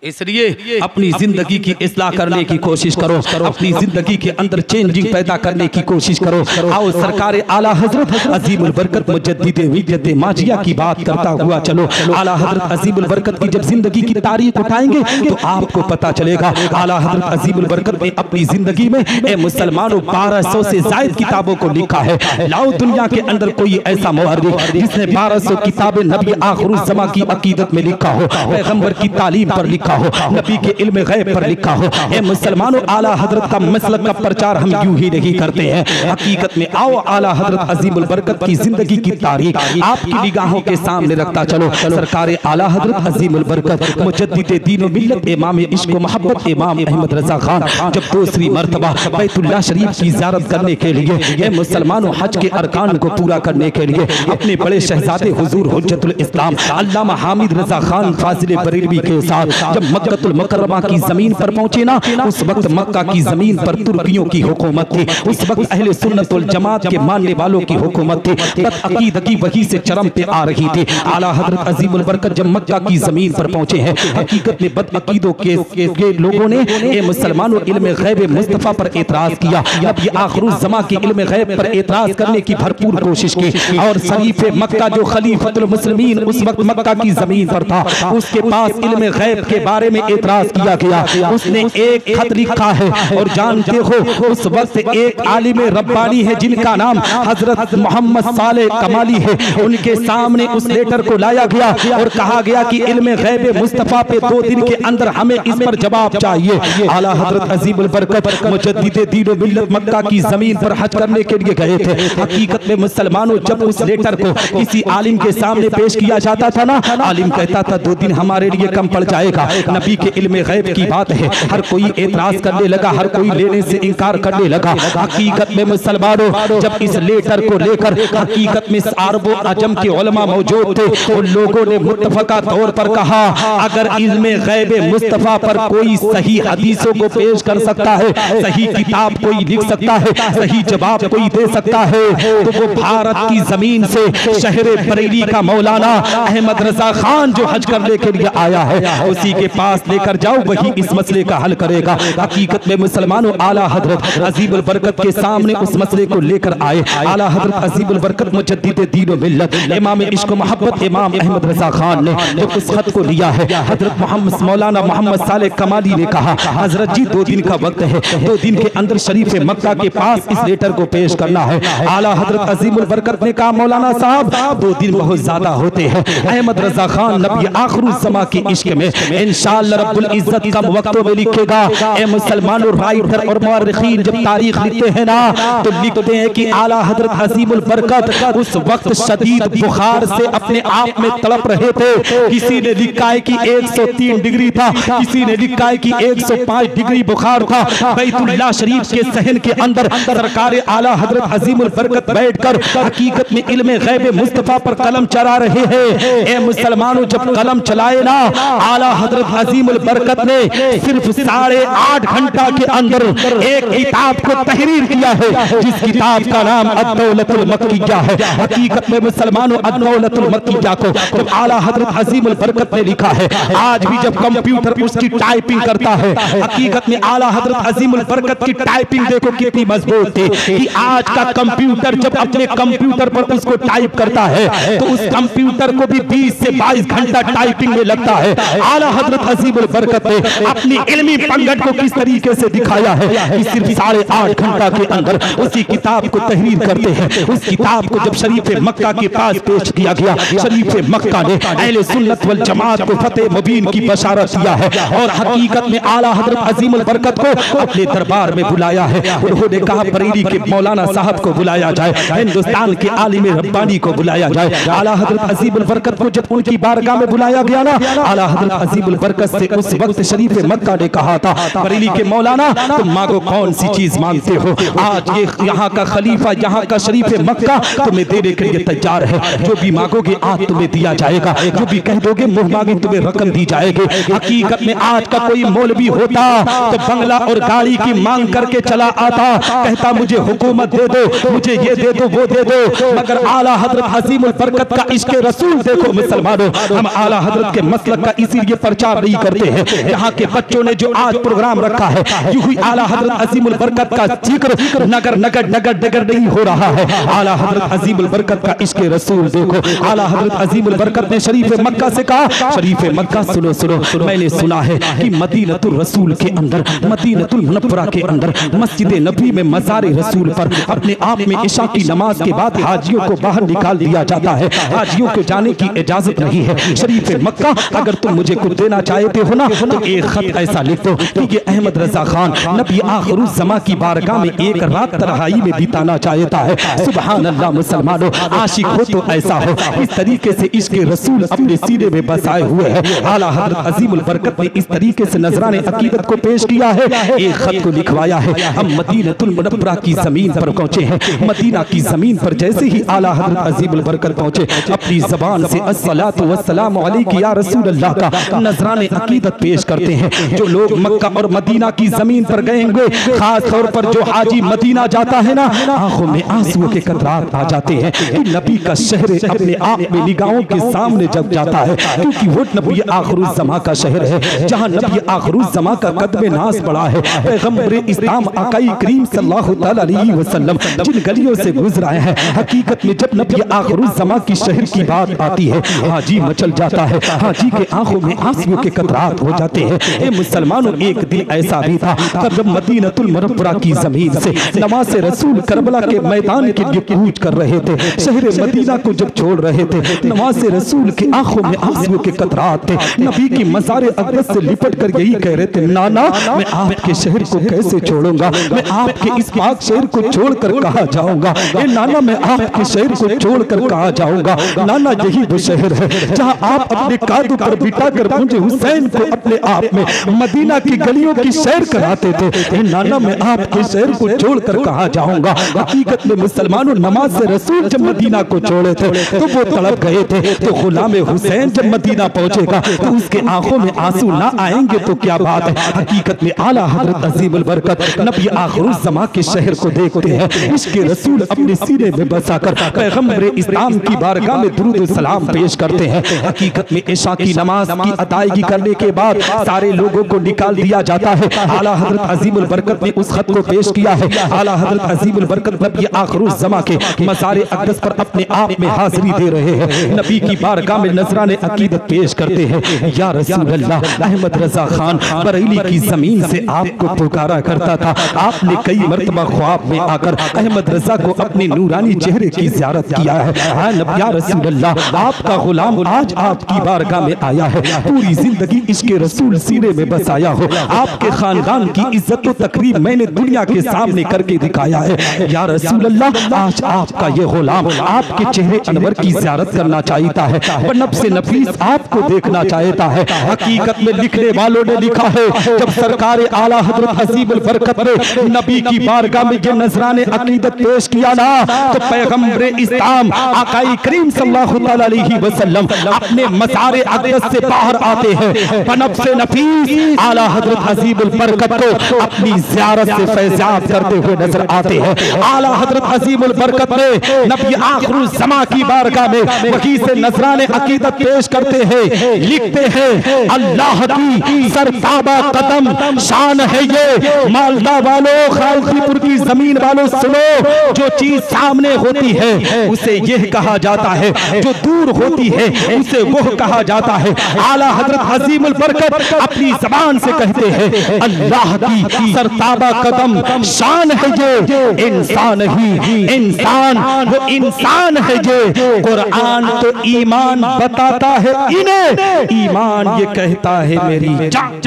इसलिए अपनी जिंदगी की इस्लाह करने की कोशिश करो, अपनी जिंदगी के अंदर चेंजिंग पैदा करने की कोशिश करो। आओ सरकार आला हजरत अजीमुल बरकत मुजद्दिद मिल्लत माजिया की बात करता हुआ चलो। आला हजरत अजीमुल बरकत की जब जिंदगी की तारीख उठाएंगे तो आपको पता चलेगा। आला हजरत अजीमुल बरकत ने अपनी जिंदगी में ए मुसलमानों 1200 से ज्यादा किताबों को लिखा है। लाओ दुनिया के अंदर कोई ऐसा मुहर्रिख जिसने 1200 किताबें नबी आखिरुज़्ज़मा की अकीदत में लिखा हो, पैगंबर की तालीम पर लिखा हो, नबी के इल्म गैब पर लिखा हो। ए मुसलमानों, आला हजरत का मसलक का प्रचार हम यूं ही नहीं करते हैं, हकीकत में आओ आला हजरत अजीमुल बरकत की जिंदगी की तारीख आपकी निगाहों के सामने रखता चलो। सरकार आला हजरत अजीमुल बरकत मुजद्दिद दीन व मिल्लत इमाम इश्क व मोहब्बत इमाम अहमद रजा खान जब दूसरी मर्तबा बैतुल्लाह शरीफ की ज़ियारत करने के लिए, ए मुसलमानों, हज के अरकान को पूरा करने के लिए अपने बड़े शहजादे हुजूर हुज्जतुल इस्लाम अल्लामा हामिद रजा खान फाजिल बरेलवी के साथ जब मक्कतुल मुकर्रमा की जमीन पर पहुंचे ना, उस वक्त मक्का की जमीन पर तुर्कियों की हुकूमत थी। उस वक्त अहले सुन्नत वल जमात के मानने वालों की हुकूमत थी। बदअकीदगी वही से चरम पे आ रही थी। आला हजरत अजीमुल बरकत जब मक्का की जमीन पर पहुंचे हैं, हकीकत में बदअकीदों के लोगों ने ए मुसलमानों इल्म गैब मुस्तफा पर एतराज किया। अब ये आखिरुज़्ज़मा के इल्म गैब पर एतराज करने की भरपूर कोशिश की, और शरीफ मक्का जो खलीफतुल मुस्लिमीन उस वक्त मक्का की जमीन पर था, उसके पास इल्म गैब के बारे में एतराज किया गया। उसने एक खत लिखा है, और जानते हो उस वक्त एक आलिम रब्बानी है जिनका नाम हजरत मोहम्मद साले कमाली है, उनके सामने उस लेटर को लाया गया और कहा गया कि इल्म गैब मुस्तफा पे 2 दिन के अंदर हमें इस पर जवाब चाहिए। आला हजरत अजीमुल बरकत मुजद्दिद दीन व मिल्लत मक्का की जमीन पर हज करने के लिए गए थे। हकीकत में मुसलमानों, जब उस लेटर को किसी आलिम के सामने पेश किया जाता था ना, आलिम कहता था 2 दिन हमारे लिए कम पड़ जाएगा। नबी के इल्म गैब की बात है, हर कोई एतराज करने लगा, हर कोई लेने से इनकार करने लगा। हकीकत में मुसलमानों, जब इस लेटर को लेकर हकीकत में अरबो अजम के उलमा मौजूद थे, उन लोगों ने मुत्तफका तौर पर कहा, अगर इल्म गैब मुस्तफा पर कोई सही हदीसों को पेश कर सकता है, सही किताब कोई लिख सकता है, सही जवाब कोई दे सकता है, तो वो भारत की जमीन से शहर बरेली का मौलाना अहमद रजा खान जो हज करने के लिए आया है, उसी के पास लेकर जाओ, वही इस मसले का हल करेगा। हकीकत में मुसलमानों, आला हजरत अजीमुल बरकत के सामने उस मसले को लेकर आए। आला हजरत अजीमुल बरकत मुजद्दिद दीन व मिल्लत इमाम इश्क मोहब्बत इमाम अहमद रजा खान ने जब उस खत को लिया है, हजरत मोहम्मद मौलाना मोहम्मद साले कमाली ने कहा, हजरत जी 2 दिन का वक्त है, 2 दिन के अंदर शरीफ मक्का के पास इस लेटर को पेश करना है। आला हजरत अजीमुल बरकत ने कहा, मौलाना साहब 2 दिन बहुत ज्यादा होते हैं। अहमद रजा खान नबी आखिरुज़्ज़मा के इश्क में इंशाअल्लाह रब्बुल इज्जत का वक्तों में लिखेगा। ए मुसलमानों, राइटर और मुअर्रिखीन जब तारीख लिखते हैं ना, तो लिखते हैं कि आला हजरत अजीमुल बरकत उस वक्त शदीद बुखार से अपने आप में तड़प रहे थे। किसी ने लिखा है कि 103 डिग्री था, किसी ने लिखा है कि 105 डिग्री बुखार था। बैतुल्लाह शरीफ के सहन के अंदर सरकार आला हजरत अजीमुल बरकत बैठकर हकीकत में इल्म गैब मुस्तफा पर कलम चला रहे हैं। ए मुसलमानों, जब कलम चलाए ना, आला हजरत अजीमुल बरकत ने सिर्फ 8.5 घंटा के अंदर एक किताब को तहरीर किया है, जिस किताब का नाम अद-दौलतुल मक्किया है। हकीकत में मुसलमानों, अद-दौलतुल मक्किया को जब आला हजरत अजीमुल बरकत ने लिखा है, आज भी जब कंप्यूटर उसकी टाइपिंग करता है, हकीकत में आला हजरत अजीमुल बरकत की टाइपिंग देखो कितनी मजबूत थी कि आज का कंप्यूटर जब अपने कंप्यूटर पर उसको टाइप करता है तो उस कंप्यूटर को भी 20 से 22 घंटा टाइपिंग में लगता है। आला हजरत अजीमुल बरकत ने अपनी इल्मी पंगत को किस तरीके से दिखाया है कि सिर्फ 8.5 घंटा के अंदर उसी किताब को तहरीर करते हैं। उस किताब को जब शरीफ मक्का के पास पेश किया गया, शरीफ मक्का ने अहले सुन्नत वल जमात को फतेह मुबीन की बशारत दिया है और हकीकत में आला हजरत अजीमुल बरकत को अपने दरबार में बुलाया है। उन्होंने कहा बरेली के मौलाना साहब को बुलाया जाए, हिंदुस्तान के आलिम रब्बानी को बुलाया जाए। आला हजरत अजीमुल बरकत को जब उनकी बारगाह में बुलाया गया ना, आला हजरत अजीमुल बरकत से उस वक्त शरीफ मक्का ने कहा था, बरेली के मौलाना तुम मांगो कौन सी चीज मांगते हो, आज ये यहाँ का खलीफा, यहाँ का शरीफ मक्का तुम्हें देने के लिए तैयार है। जो भी मांगोगे आज तुम्हें दिया जाएगा, जो भी कह दोगे मुंह मांगे तुम्हें रकम दी जाएगी। हकीकत में आज का कोई मौलवी होता तो बंगला और गाड़ी की मांग करके चला आता, कहता मुझे हुकूमत दे दो, मुझे ये दे दो, वो दे दो। मगर आला हजरत अजीमुल बरकत का इश्क़ रसूल देखो मुसलमानों, हम आला हजरत के मसलक का इसीलिए प्रचार नहीं करते हैं। यहाँ के बच्चों ने जो आज प्रोग्राम रखा है, यूं ही आला हजरत अजीमुल बरकत का जिक्र नगर नगर नगर नगर नहीं हो रहा है। आला हजरत अजीमुल बरकत का इश्क़ रसूल देखो। आला हजरत अजीमुल बरकत ने शरीफ मक्का से कहा, शरीफ मक्का सुनो सुनो, मैंने सुना है कि मदीनतुल रसूल के अंदर, मदीनतुल मुनव्वरा के अंदर, मस्जिद नबी में मज़ार रसूल पर अपने आप में इशा की नमाज के बाद हाजियों को बाहर निकाल दिया जाता है, हाजियों को जाने की इजाजत नहीं है। शरीफ मक्का अगर तुम मुझे कुछ देना चाहते हो ना तो एक खत ऐसा लिख दो कि ये अहमद रजा खान नबी आखिरुज़्ज़मा की बारगाह में एक रात तन्हाई में बिताना चाहता है। सुभान अल्लाह मुसलमानों, आशिक हो तो ऐसा हो, इस तरीके से इश्क़ रसूल अपने सीने में बसाए हुए है। आला हजरत अजीमुल बरकत ने इस तरीके से नजराने अकीदत को पेश किया है, एक खत को लिखवाया है। हम मदीनतुल मुनव्वरा की जमीन पर पहुंचे हैं। मदीना की जमीन पर जैसे ही आला हजरत अजीमुल बरकत पहुंचे, अपनी जबान से अस्सलातु वस्सलामु अलैका या रसूल अल्लाह का नजराने अकीदत पेश करते हैं। जो लोग मक्का और मदीना की जमीन पर गए होंगे, खास तौर पर जो हाजी मदीना जाता है ना, आंखों में आंसुओं के कतरात आ जाते हैं कि नबी का शहर अपने आप में निगाहों के सामने जब जाता है, क्योंकि वो नबी आखिरुज़्ज़मा का शहर है, जहां नबी आखिरुज़्ज़मा का कदम नाज पड़ा है। पैगंबर इस्लाम आकाई करीम सल्लल्लाहु अलैहि वसल्लम जिन गलियों से गुजरा है, हकीकत में जब नबी आखिरुज़्ज़मा की शहर की बात आती है, हाजी मचल जाता है, हाजी के आंखों में आंसुओं के कतरात हो जाते हैं। ए मुसलमानों, एक दिन ऐसा भी था जब मदीनतुल मुनव्वरा की जमीन से नमाज़ रसूल करबला के मैदान के लिए कूच कर रहे थे, शहर मदीना को जब छोड़ रहे थे, नमाज़ रसूल की आंखों में आंसुओं के कतरात थे। नबी की मज़ार अक़दस से लिपट कर यही कह रहे थे, नाना मैं आपके शहर को कैसे छोड़ूंगा, मैं आपके इस पाक शहर को छोड़कर कहाँ जाऊंगा। ए नाना, मैं आपके शहर को छोड़कर कहाँ जाऊंगा। नाना, यही वो शहर है जहाँ आप अपने कांधों पर बिठाकर मुझे हुसैन को अपने आप में मदीना की गलियों की सैर कराते थे। ए नाना, मैं आपके शहर को छोड़कर कहाँ जाऊंगा। हकीकत में मुसलमानों, नमाज से रसूल जब मदीना को छोड़े थे तो वो तड़प गए थे, तो गुलाम हुसैन जब मदीना पहुंचेगा तो उसके आंखों में आंसू ना आएंगे तो क्या बात है। हकीकत में आला हजरत अजीमुल बरकत नबी आखिरुज़्ज़मा के शहर को देखते हैं, इसके रसूल अपने सीने में बसाकर पैगंबर इस्लाम की बारगाह में दुरूद सलाम पेश करते हैं। हकीकत में इशा की नमाज की अदायगी करने के बाद सारे लोगों को निकाल दिया जाता है। आला हजरत अजीमुल बरकत ने उस खत को पेश किया है। आला हजरत अजीमुल बरकत नबी आखिरुज़्ज़मा के मज़ार अक़दस पर अपने आप में हाजिरी दे रहे हैं, नबी की बारगाह में नजराने अकीदत पेश करते हैं। या रसूल अल्लाह, अहमद रजा खान बरेली की जमीन से आपको पुकारा करता था। आपने कई मर्तबा ख्वाब में आकर अहमद रजा को अपने नूरानी चेहरे की ज़ियारत किया है। हाँ नबी, या रसूल अल्लाह, आपका गुलाम आज आपकी बारगाह में आया है, पूरी जिंदगी इश्क़ रसूल सीने में बसाया हो, आपके खानदान की इज्जत व तकरीम मैंने दुनिया के सामने करके दिखाया है। या रसूल अल्लाह, आज आपका ये गुलाम आपके चेहरे अनवर की ज़ियारत करना चाहता है, नफ्स नफीस आपको देखना चाहता है। हकीकत में लिखने वालों ने लिखा है, जब सरकार आला हजरत अजीमुल बरकत ने नबी की बारगाह में ये नजराने अकीदत पेश किया ना, तो पैगंबर इस्लाम आकाई करीम सल्लल्लाहु अलैहि वसल्लम अपने मज़ार अक़दस से बाहर आते हैं, बनफ्स नफीस आला हजरत अजीमुल बरकत को अपनी ज़ियारत से फैज़याब करते हुए नजर आते हैं। आला हजरत अजीमुल बरकत ने नबी आखिरुज़्ज़मा की बारगाह में वही से नजराने अकीदत पेश करते हैं, लिखते हैं, अल्लाह की सरताबा कदम शान है ये, मालदा वालों, खालदीपुर की जमीन वालों सुनो, जो चीज सामने होती है उसे यह कहा जाता है, जो दूर होती है उसे वह कहा जाता है। आला हजरत हजरत अजीमुल बरकत अपनी जबान से कहते हैं, अल्लाह की सरताबा कदम शान है ये इंसान ही इंसान, वो इंसान है ये। कुरान तो ईमान बताता है इन्हें, ईमान ये कहता है मेरी जान।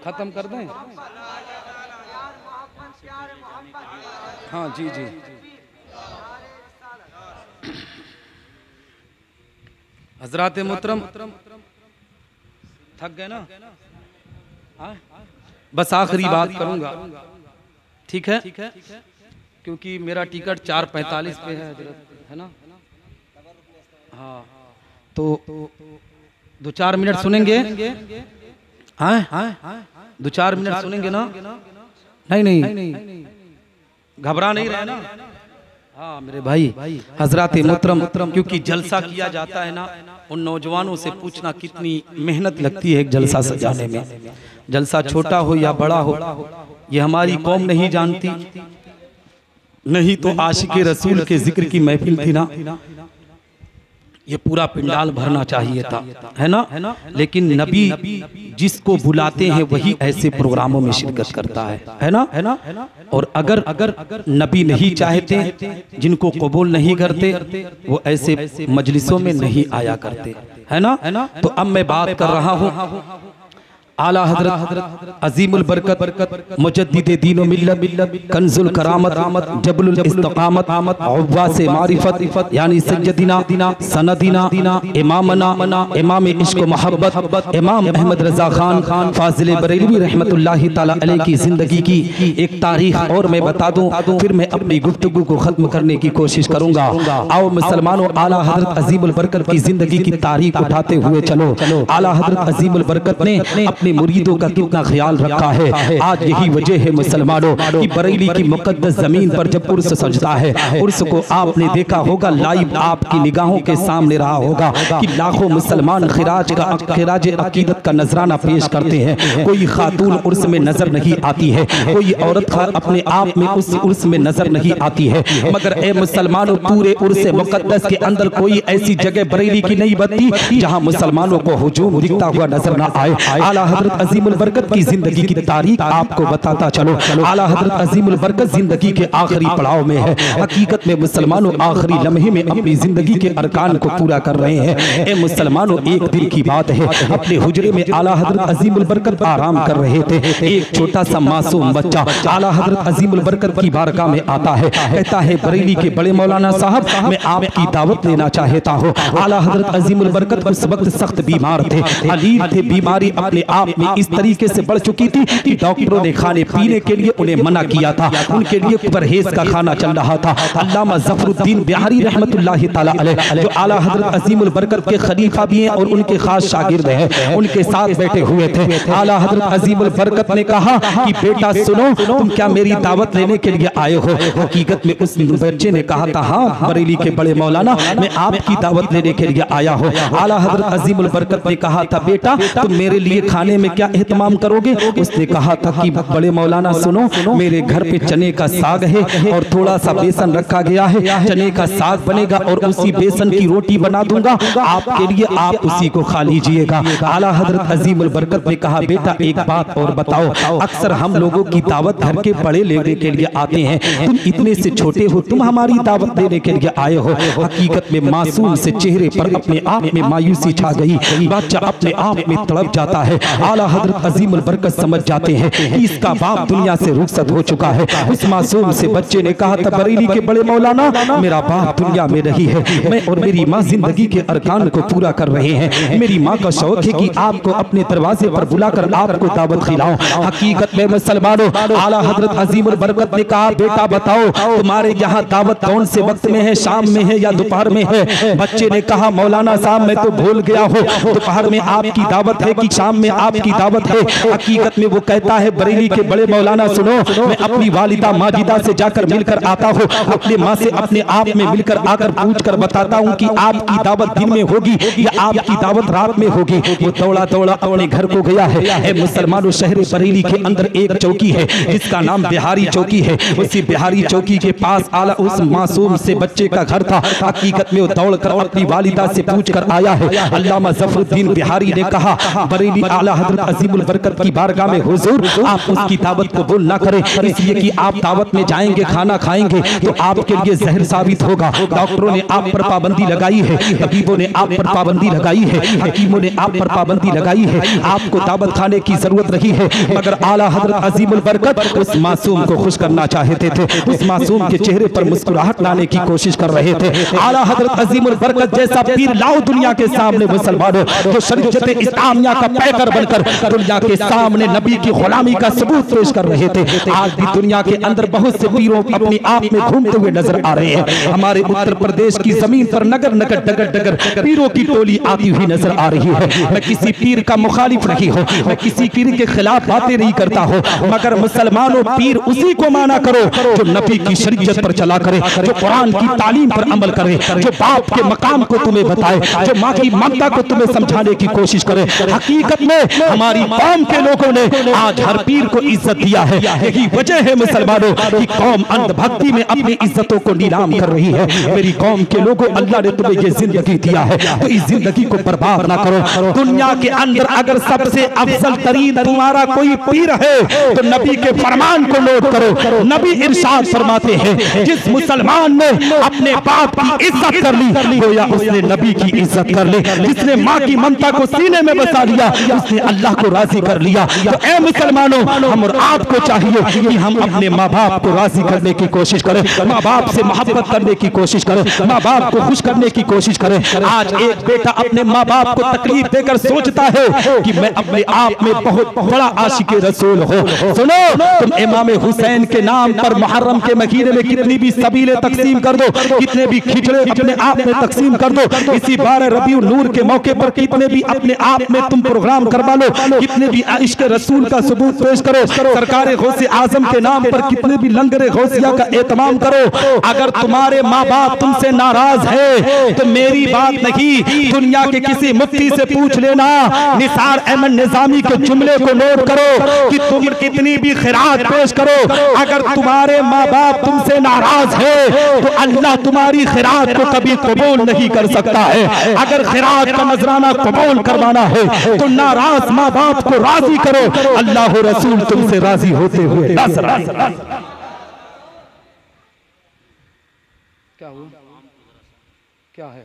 खत्म कर दें? हाँ जी जी। हजरात मोहतरम थक गए ना? हाँ? बस आखिरी बात करूंगा, ठीक है? क्योंकि मेरा टिकट 4:45 पे है हजरत, है ना? हाँ, तो 2-4 मिनट सुनेंगे? हाँ, 2-4 मिनट सुनेंगे ना? नहीं, घबरा नहीं रहे ना? हाँ मेरे भाई हजरात मोहतरम, क्योंकि जलसा किया जाता है ना, उन नौजवानों से पूछना कितनी मेहनत लगती है एक जलसा सजाने में। जलसा छोटा हो या बड़ा हो, ये हमारी कौम नहीं जानती, नहीं तो आशिक़े रसूल के जिक्र की महफिल थी ना, ये पूरा पिंडाल भरना चाहिए था, है ना? लेकिन नबी जिसको बुलाते हैं वही ऐसे प्रोग्रामों में शिरकत करता है ना? और अगर नबी नहीं चाहते, जिनको कबूल नहीं करते, वो ऐसे मजलिसों में नहीं आया करते, है ना? तो अब मैं बात कर रहा हूँ आला हजरत अजीमुल बरकत मुजद्दिद दीन व मिल्लत कंजुल करामत जबलुल इस्तिकामत अव्वासे मारिफत यानी सज्जदिना सनदिना इमामना इमाम इश्क व मोहब्बत इमाम अहमद रजा खान फाजिल बरेलवी रहमतुल्लाहि ताला अलैह की जिंदगी की एक तारीख और मैं बता दूं, फिर मैं अपनी गुफ्तगू को खत्म करने की कोशिश करूंगा। आओ मुसलमानों, आला हजरत अजीमुल बरकत की जिंदगी की तारीख उठाते हुए चलो। आला हजरत अजीमुल बरकत ने अपने मुरीदों का कितना ख्याल रखा है। आज यही वजह है मुसलमानों कि बरेली की मुकद्दस जमीन पर जब उर्स सजता है, उर्स को आपने देखा होगा, लाइव आपकी निगाहों के सामने रहा होगा कि लाखों मुसलमान खिराज अकीदत का नजराना पेश करते हैं। कोई खातून उर्स में नजर नहीं आती है, कोई औरत अपने आप में उस उर्स में नजर नहीं आती है, मगर ए मुसलमानों, पूरे उर्स मुकद्दस के अंदर कोई ऐसी जगह बरेली की नहीं बनती जहां मुसलमानों को हुजूम दिखता हुआ नजर ना आए। आला हजरत अजीमुल बरकत की जिंदगी की तारीख आपको बताता चलो। आला हजरत अजीमुल बरकत जिंदगी के आखिरी पड़ाव में है। हकीकत में मुसलमानों आखिरी लम्हे में अपनी जिंदगी के अरकान को पूरा कर रहे हैं। ए मुसलमानों, एक दिन की बात है, अपने हुजरे में आला हजरत अजीमुल बरकत आराम कर रहे थे। एक छोटा सा मासूम बच्चा आला हजरत अजीमुल बरकत की बारगाह में आता है, कहता है बरेली के बड़े मौलाना साहब, मैं आपकी दावत लेना चाहता हूँ। आला हजरत अजीमुल बरकत उस वक्त सख्त बीमार थे, अलील थे। बीमारी अपने आप में इस तरीके से बढ़ चुकी थी कि डॉक्टरों ने खाने पीने के लिए उन्हें मना किया था, उनके लिए परहेज का खाना चल रहा था। अल्लामा ज़फरुद्दीन बिहारी रहमतुल्लाहि ताला अलैह, जो आला हजरत अजीमुल बरकत के खलीफा भी हैं और उनके खास शागिर्द हैं, उनके साथ बैठे हुए थे। आला हजरत अजीमुल बरकत ने कहा कि बेटा सुनो, तुम क्या मेरी दावत लेने के लिए आए हो? हकीकत में उस बच्चे ने कहा था, हाँ बरेली के बड़े मौलाना, मैं आपकी दावत लेने के लिए आया हूँ। आला हजरत अजीमुल बरकत ने कहा था, बेटा तुम मेरे लिए खाने में क्या एहतमाम करोगे? उसने कहा था कि बड़े मौलाना सुनो, मेरे घर पे चने का साग है और थोड़ा सा बेसन रखा गया है, चने का साग बनेगा और उसी बेसन की रोटी बना दूंगा आपके लिए, आप उसी को खा लीजिएगा। आला हजरत अजीमुल बरकत ने कहा, बेटा एक बात और बताओ, अक्सर हम लोगों की दावत घर के बड़े लेने के लिए आते हैं, तुम इतने से छोटे हो, तुम हमारी दावत देने के लिए आए हो। हकीकत में मासूम से चेहरे पर अपने आप में मायूसी छा गई, बच्चा अपने आप में तड़प जाता है। आला हजरत अजीमुल बरकत समझ जाते हैं कि इसका बाप दुनिया से रुखसत हो चुका है। उस मासूम से बच्चे ने कहा था, बरेली के बड़े मौलाना, मेरा बाप दुनिया में नहीं है, मैं और मेरी माँ जिंदगी के अरकान को पूरा कर रहे हैं। मेरी माँ का शौक है कि आपको अपने दरवाजे पर बुलाकर आपको दावत खिलाऊं। हकीकत में मुसलमानों, आला हजरत अजीमुल बरकत ने कहा, बेटा बताओ तुम्हारे यहाँ दावत कौन से वक्त में है, शाम में है या दोपहर में है? बच्चे ने कहा, मौलाना साहब मैं तो भूल गया हूँ, दोपहर में आपकी दावत है कि शाम में आप आपकी दावत है। हकीकत में वो कहता है बरेली के बड़े मौलाना सुनो, मैं अपनी वालिदा माजिदा से जाकर मिलकर आता हूँ, अपने माँ से अपने आप में मिलकर आकर पूछ कर बताता हूँ कि आपकी दावत दिन में होगी या आपकी दावत रात में होगी। वो दौड़ा दौड़ा अपने घर को गया है। मुसलमानों, शहर बरेली के अंदर एक चौकी है जिसका नाम बिहारी चौकी है। उसी बिहारी चौकी के पास आला उस मासूम से बच्चे का घर था। हकीकत में वो दौड़कर अपनी वालिदा से पूछ कर आया है। अल्लामा ज़फरुद्दीन बिहारी ने कहा बरेली आला हजरत अजीमुल बरकत की बारगाह में हुजूर आप उसकी दावत कबूल ना करें, इसलिए कि आप दावत में जाएंगे, खाना खाएंगे तो आपके लिए जहर साबित होगा। डॉक्टरों ने आप पर पाबंदी लगाई है, तबीबों ने आप पर पाबंदी लगाई है, हकीमों ने आप पर पाबंदी लगाई है, आपको दावत खाने की जरूरत नहीं है। मगर आला हजरत अजीमुल बरकत उस मासूम को खुश करना चाहते थे, उस मासूम के चेहरे पर मुस्कुराहट लाने की कोशिश कर रहे थे। आला हजरत अजीमुल बरकत जैसा पीर लाओ दुनिया के सामने मुसलमानों, जो शरीयत इस्लामिया का पैकर बनकर दुनिया के सामने नबी की गुलामी का सबूत पेश कर रहे थे। आज भी दुनिया के अंदर बहुत से पीरों अपने आप में घूमते हुए नजर आ रहे हैं। हमारे उत्तर प्रदेश की जमीन पर नगर नगर डगर डगर पीरों की टोली आती हुई नजर आ रही है। मैं किसी पीर का मुखालिफ नहीं हूँ, मैं किसी पीर के खिलाफ बातें नहीं करता हूँ, मगर मुसलमानों पीर उसी को माना करो जो नबी की शरीयत पर चला करे, जो कुरान की तालीम पर अमल करे, जो बाप के मकाम को तुम्हें बताए, जो माँ की ममता को तुम्हें समझाने की कोशिश करे। हकीकत में हमारी कौम के लोगों ने आज हर पीर को इज्जत दिया है। यही वजह है मुसलमानों की कौम अंधभक्ति में अपनी इज्जतों को नीलाम कर रही है। मेरी कौम के लोगों, अल्लाह ने तुम्हें ये जिंदगी दिया है तो इस जिंदगी को बर्बाद ना करो। दुनिया के अंदर अगर सबसे अफजल तरीन तुम्हारा कोई पीर है तो नबी के फरमान को नोट करो। नबी इरशाद फरमाते हैं जिस मुसलमान ने अपने बाप की इज्जत कर ली गोया उसने नबी की इज्जत कर ली, जिसने माँ की ममता को सीने में बसा लिया उसने अल्लाह को राजी कर लिया। तो ए मुसलमानों, हम और आपको चाहिए कि हम अपने माँ बाप को राजी करने की कोशिश करें, माँ बाप से मोहब्बत करने की कोशिश करें, माँ बाप को खुश करने की कोशिश करें। आज एक बेटा अपने माँ बाप को तकलीफ देकर सोचता है कि मैं अपने आप में बहुत बड़ा आशिक रसूल हूँ। सुनो, तुम इमाम हुसैन के नाम पर मुहर्रम के महीने में कितनी भी सबीले तकसीम कर दो, कितने भी खिचड़े अपने आप में तकसीम कर दो, इसी 12 रबीउल नूर के मौके पर कितने भी अपने आप में तुम प्रोग्राम करवा लो, कितने भी इश्क रसूल का सबूत पेश करो, सरकार गौसे आजम के नाम पर कितने भी लंगर गौसिया का एहतमाम करो, अगर तुम्हारे माँ बाप तुमसे नाराज है तो मेरी बात नहीं, दुनिया के किसी मुफ्ती से पूछ लेना, निसार अहमद निजामी के जुमले को नोट करो कि तुम कितनी भी खैरात पेश करो, अगर तुम्हारे माँ बाप तुमसे नाराज है तो अल्लाह तुम्हारी खैरात को कभी कबूल नहीं कर सकता है। अगर खैरात का नजराना कबूल करवाना है तो नाराज माँ बाप को राजी करो, अल्लाह रसूल तुमसे राजी होते हुए क्या हुआ? क्या है?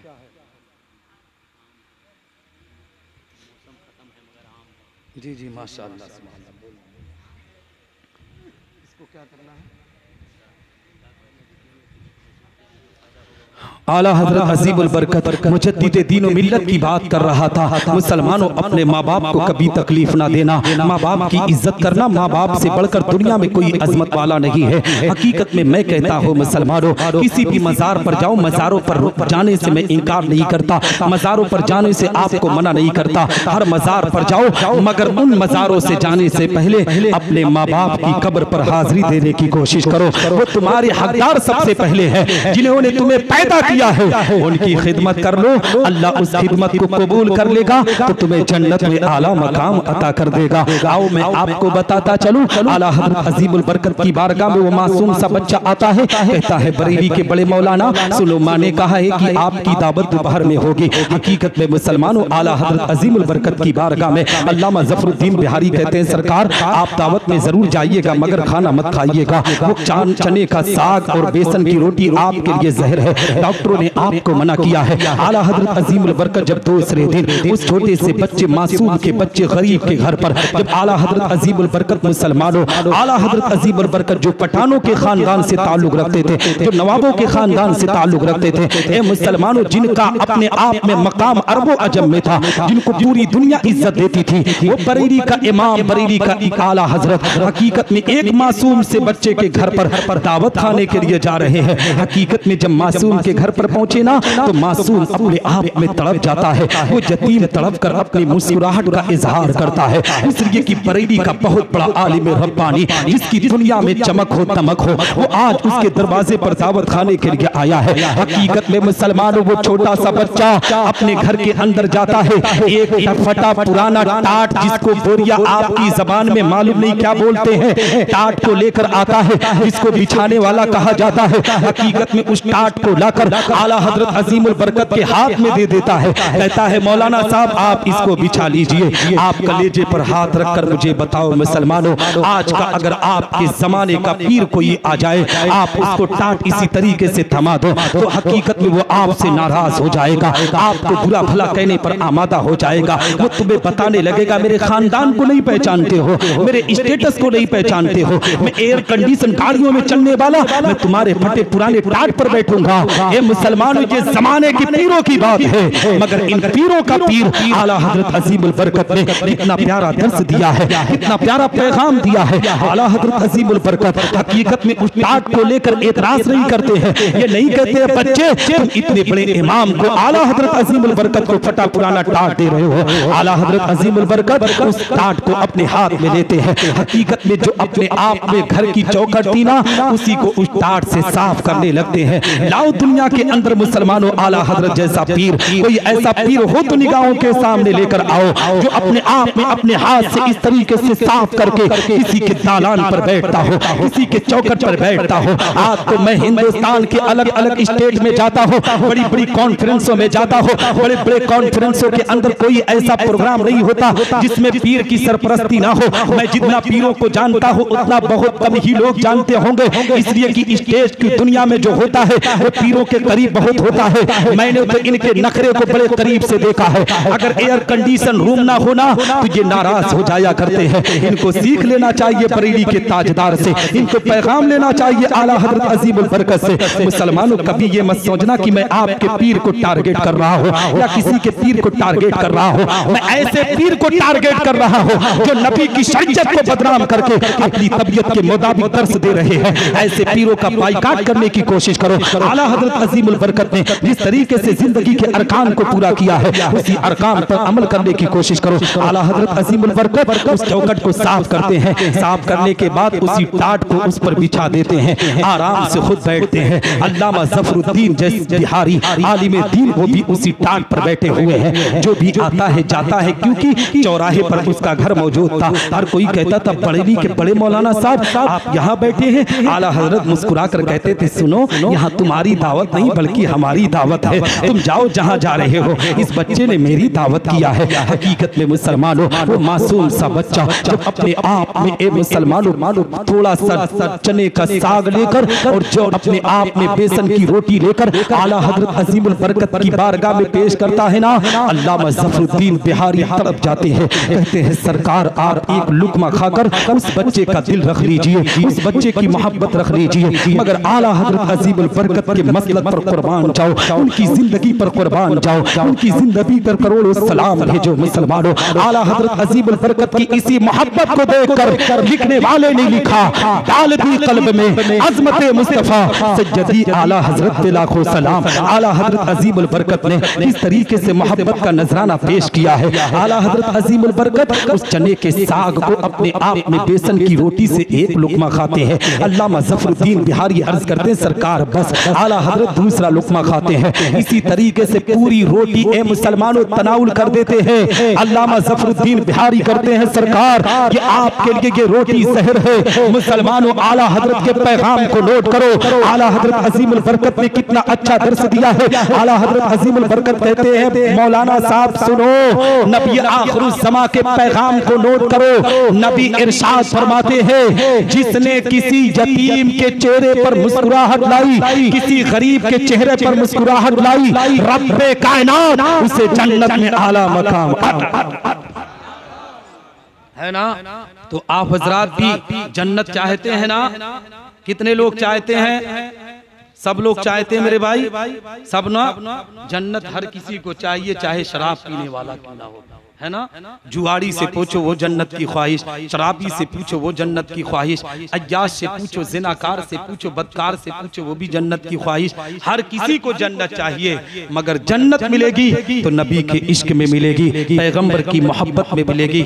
जी जी माशाअल्लाह। इसको क्या करना है? आला हजरत अजीमुल बरकत मुजद्दिद दीन व मिल्लत की बात कर रहा था। मुसलमानों, अपने माँ बाप को कभी तकलीफ ना देना, माँ बाप की इज्जत करना, माँ बाप से बढ़कर दुनिया में कोई अजमत वाला नहीं है। हकीकत में मैं कहता हूँ मुसलमानों, किसी भी मज़ार पर जाओ, मज़ारों पर जाने से मैं इनकार नहीं करता, मज़ारों पर जाने से आपको मना नहीं करता, हर मज़ार पर जाओ, मगर उन मज़ारों से जाने से पहले अपने माँ बाप की कब्र पर हाजिरी देने की कोशिश करो। वो तुम्हारे हकदार सबसे पहले है, जिन्होंने तुम्हें पैदा किया है, उनकी खिदमत कर लो, अल्लाह उस खिदमत को कबूल कर लेगा तो तुम्हें जन्नत में आला मकाम अता कर देगा। आओ मैं आपको बताता चलूं, आला हज़रत अजीमुल बरकत की बारगाह में वो मासूम सा बच्चा आता है, कहता है बरेली के बड़े मौलाना सुनो, माँ ने कहा है कि आपकी दावत दोपहर में होगी। हकीकत में मुसलमानों, आला हज़रत अजीमुल बरकत की बारगाह में अल्लामा ज़फरुद्दीन बिहारी कहते हैं सरकार आप दावत में जरूर जाइएगा मगर खाना मत खाइएगा, वो चने का साग और बेसन की रोटी आपके लिए जहर है, डॉक्टरों ने आपको मना किया है। आला हज़रत अजीमुल बरकत जब दूसरे दिन उस छोटे से बच्चे, मासूम के बच्चे, गरीब के घर पर जब आला हज़रत अजीमुल बरकत मुसलमानों, आला हज़रत अजीमुल बरकत जो पठानों के खानदान से ताल्लुक रखते थे, जो नवाबों के खानदान से ताल्लुक रखते थे, ए मुसलमानों, जिनका अपने आप में मकाम अरबो अजम में था, जिनको पूरी दुनिया इज्जत देती थी, वो बरेली का इमाम, बरेली का आला हज़रत हकीकत में एक मासूम से बच्चे के घर पर दावत खाने के लिए जा रहे हैं। हकीकत में जब मासूम के घर घर पर पहुंचे ना तो मासूम अपने आप में तड़प जाता है, वो यतीम तड़प कर अपनी मुस्कुराहट का इजहार करता है। इसलिए कि बरेली का बहुत बड़ा आलिम रब्बानी जिसकी दुनिया में चमक हो दमक हो, वो आज उसके दरवाजे पर दावत खाने के लिए आया है। हकीकत में मुसलमानों वो छोटा सा बच्चा अपने घर के अंदर जाता है, एक फटा पुराना टाट जिसको बोरिया आपकी जबान में मालूम नहीं क्या बोलते हैं, टाट को लेकर आता है जिसको बिछाने वाला कहा जाता है। हकीकत में उस टाट को लाकर आला हजरत अजीमुल बरकत के हाथ में दे देता है, कहता है मौलाना साहब आप इसको बिछा लीजिए। आप कलेजे पर हाथ रखकर मुझे बताओ मुसलमानों, आज का अगर आपके जमाने का पीर कोई आ जाए, आप उसको टाट इसी तरीके से थमा दो तो हकीकत में वो आपसे नाराज हो जाएगा, आपको बुरा भला कहने पर आमादा हो जाएगा। वो तुम्हें बताने लगेगा मेरे खानदान को नहीं पहचानते हो, मेरे स्टेटस को नहीं पहचानते हो, मैं एयर कंडीशन गाड़ियों में चलने वाला, मैं तुम्हारे फटे पुराने टाट पर बैठूंगा। ये मुसलमानों के जमाने के पीरों की बात है, मगर इन पीरों का पीर आला हजरत अजीमुल बरकत ने कितना प्यारा दर्स दिया है, कितना प्यारा पैगाम दिया है। आला हजरत अजीमुल बरकत हकीकत में उस टाट को लेकर एतराज नहीं करते हैं, ये नहीं कहते बच्चे तुम इतने बड़े इमाम को आला हजरत अजीमुल बरकत को फटा पुराना टाट दे रहे हो। आला हजरत अजीमुल बरकत उस टाट को अपने हाथ में लेते हैं। हकीकत में जो अपने आप में घर की चौखट थी ना, उसी को उस टाट से साफ करने लगते हैं। लाओ दुनिया के अंदर मुसलमानों आला हजरत जैसा पीर, कोई ऐसा पीर हो तो निगाहों के सामने लेकर आओ जो अपने आप में अपने हाथ से इस तरीके से साफ करके किसी के दालान पर बैठता हो, किसी के चौखट पर बैठता हो। आज तो मैं हिंदुस्तान के अलग अलग स्टेट में जाता हूँ, बड़ी बड़ी कॉन्फ्रेंसों में जाता हूँ, बड़े बड़े कॉन्फ्रेंसों के अंदर कोई ऐसा प्रोग्राम नहीं होता जिसमें पीर की सरपरस्ती ना हो। मैं जितना पीरों को जानता हूँ उतना बहुत कम ही लोग जानते होंगे, इसलिए कि स्टेज की दुनिया में जो होता है वो पीरों के करीब बहुत होता है। मैंने तो इनके नखरे को बड़े करीब से देखा है। अगर एयर कंडीशन रूम ना होना तो ये नाराज हो जाया करते हैं। इनको सीख लेना चाहिए बरेली के ताजदार से, इनको पैगाम लेना चाहिए आला हजरत अजीमुल बरकत से। मुसलमानों कभी ये मत सोचना कि मैं आपके पीर को टारगेट कर रहा हूँ या किसी के पीर को टारगेट कर रहा हूँ। मैं ऐसे पीर को टारगेट कर रहा हूँ जो नबी की शरीयत को बदनाम करके अपनी तबीयत के मुताबिक दर्स दे रहे हैं। ऐसे पीरों का बाइकाट करने की कोशिश करो। आला हजरत अजीमुल बरकत ने जिस तरीके से जिंदगी के अरकान को पूरा किया है, उसी अरकान पर अमल करने की कोशिश करो। आला हजरत अजीमुल बरकत उस चौखट को साफ करते हैं, साफ करने के बाद उसी टाट को उस पर बिछा देते हैं, आराम से खुद बैठते हैं। अल्लामा ज़फरुद्दीन जैसे बिहारी आलिम दीन वो भी उसी टाट पर बैठे हुए हैं। जो भी आता है जाता है, क्योंकि चौराहे पर उसका घर मौजूद था। हर कोई कहता था बरेली के बड़े मौलाना साहब आप यहाँ बैठे हैं। आला हजरत मुस्कुरा कर कहते थे सुनो, यहाँ तुम्हारी दावत नहीं बल्कि हमारी दावत है, तुम जाओ जहाँ जा रहे हो। इस बच्चे ने मेरी दावत किया है। हकीकत में मुसलमानों वो मासूम सा बच्चा जब अपने आप में ए मुसलमानों थोड़ा सा चने का साग लेकर और जो अपने आप में बेसन की रोटी लेकर आला हजरत अजीमुल बरकत की बारगाह में पेश करता है ना, अल्लामा ज़फरुद्दीन बिहारी तड़प जाते हैं। कहते हैं सरकार आप एक लुकमा खाकर उस बच्चे का दिल रख लीजिए, उस बच्चे की मोहब्बत रख लीजिए, मगर आला हजरत अजीमुल बरकत के मसलक पर कुर्बान जाओ, उनकी जिंदगी पर कुर्बान जाओ, उनकी जिंदगी पर करोड़ों सलाम भेजो। मुसलमानों आला हजरत अजीमुल बरकत की इसी मोहब्बत को देखकर लिखने वाले ने लिखा डाल दी कल्ब में अजमत मुस्तफा सज्जदी आला हजरत पे लाखों सलाम। आला हजरत अजीमुल बरकत ने इस तरीके से मोहब्बत का नजराना पेश किया है। आला हजरत अजीमुल बरकत उस चने के साग को अपने आप में बेसन की रोटी से एक लुकमा खाते हैं। अल्लामा ज़फरुद्दीन बिहारी अर्ज करते हैं सरकार बस। आला हजरत दूसरा लुकमा खाते हैं। इसी तरीके से पूरी रोटी ए मुसलमानों तनाउल कर देते हैं। अल्लामा ज़फरुद्दीन बिहारी करते हैं सरकार ये आपके लिए ये रोटी जहर है। मुसलमानों आला हजरत के पैगाम को नोट करो। आला हजरत अजीमुल बरकत ने कितना अच्छा दर्स दिया है। आला हजरत अजीमुल बरकत कहते हैं मौलाना साहब सुनो, नबी आखिरुज़्ज़मा के पैगाम को नोट करो। नबी इरशाद फरमाते हैं जिसने किसी यतीम के चेहरे पर मुस्कुराहट लाई, किसी गरीब के चेहरे पर मुस्कुराहट लाई, रब्बे कायनात उसे जन्नत में आला मकाम है ना। तो आप हजरात भी जन्नत चाहते हैं ना? कितने लोग चाहते हैं? सब लोग चाहते हैं मेरे भाई, सब ना। जन्नत हर किसी को चाहिए, चाहे शराब पीने वाला क्यों ना हो। है ना। जुआड़ी से पूछो वो जन्नत की ख्वाहिश, शराबी से पूछो वो जन्नत की ख्वाहिश, अय्याश से पूछो, जिनाकार से पूछो, बदकार से पूछो, वो भी जन्नत की ख्वाहिश। हर किसी को जन्नत चाहिए, मगर जन्नत मिलेगी तो नबी के इश्क में मिलेगी, पैगंबर की मोहब्बत में मिलेगी।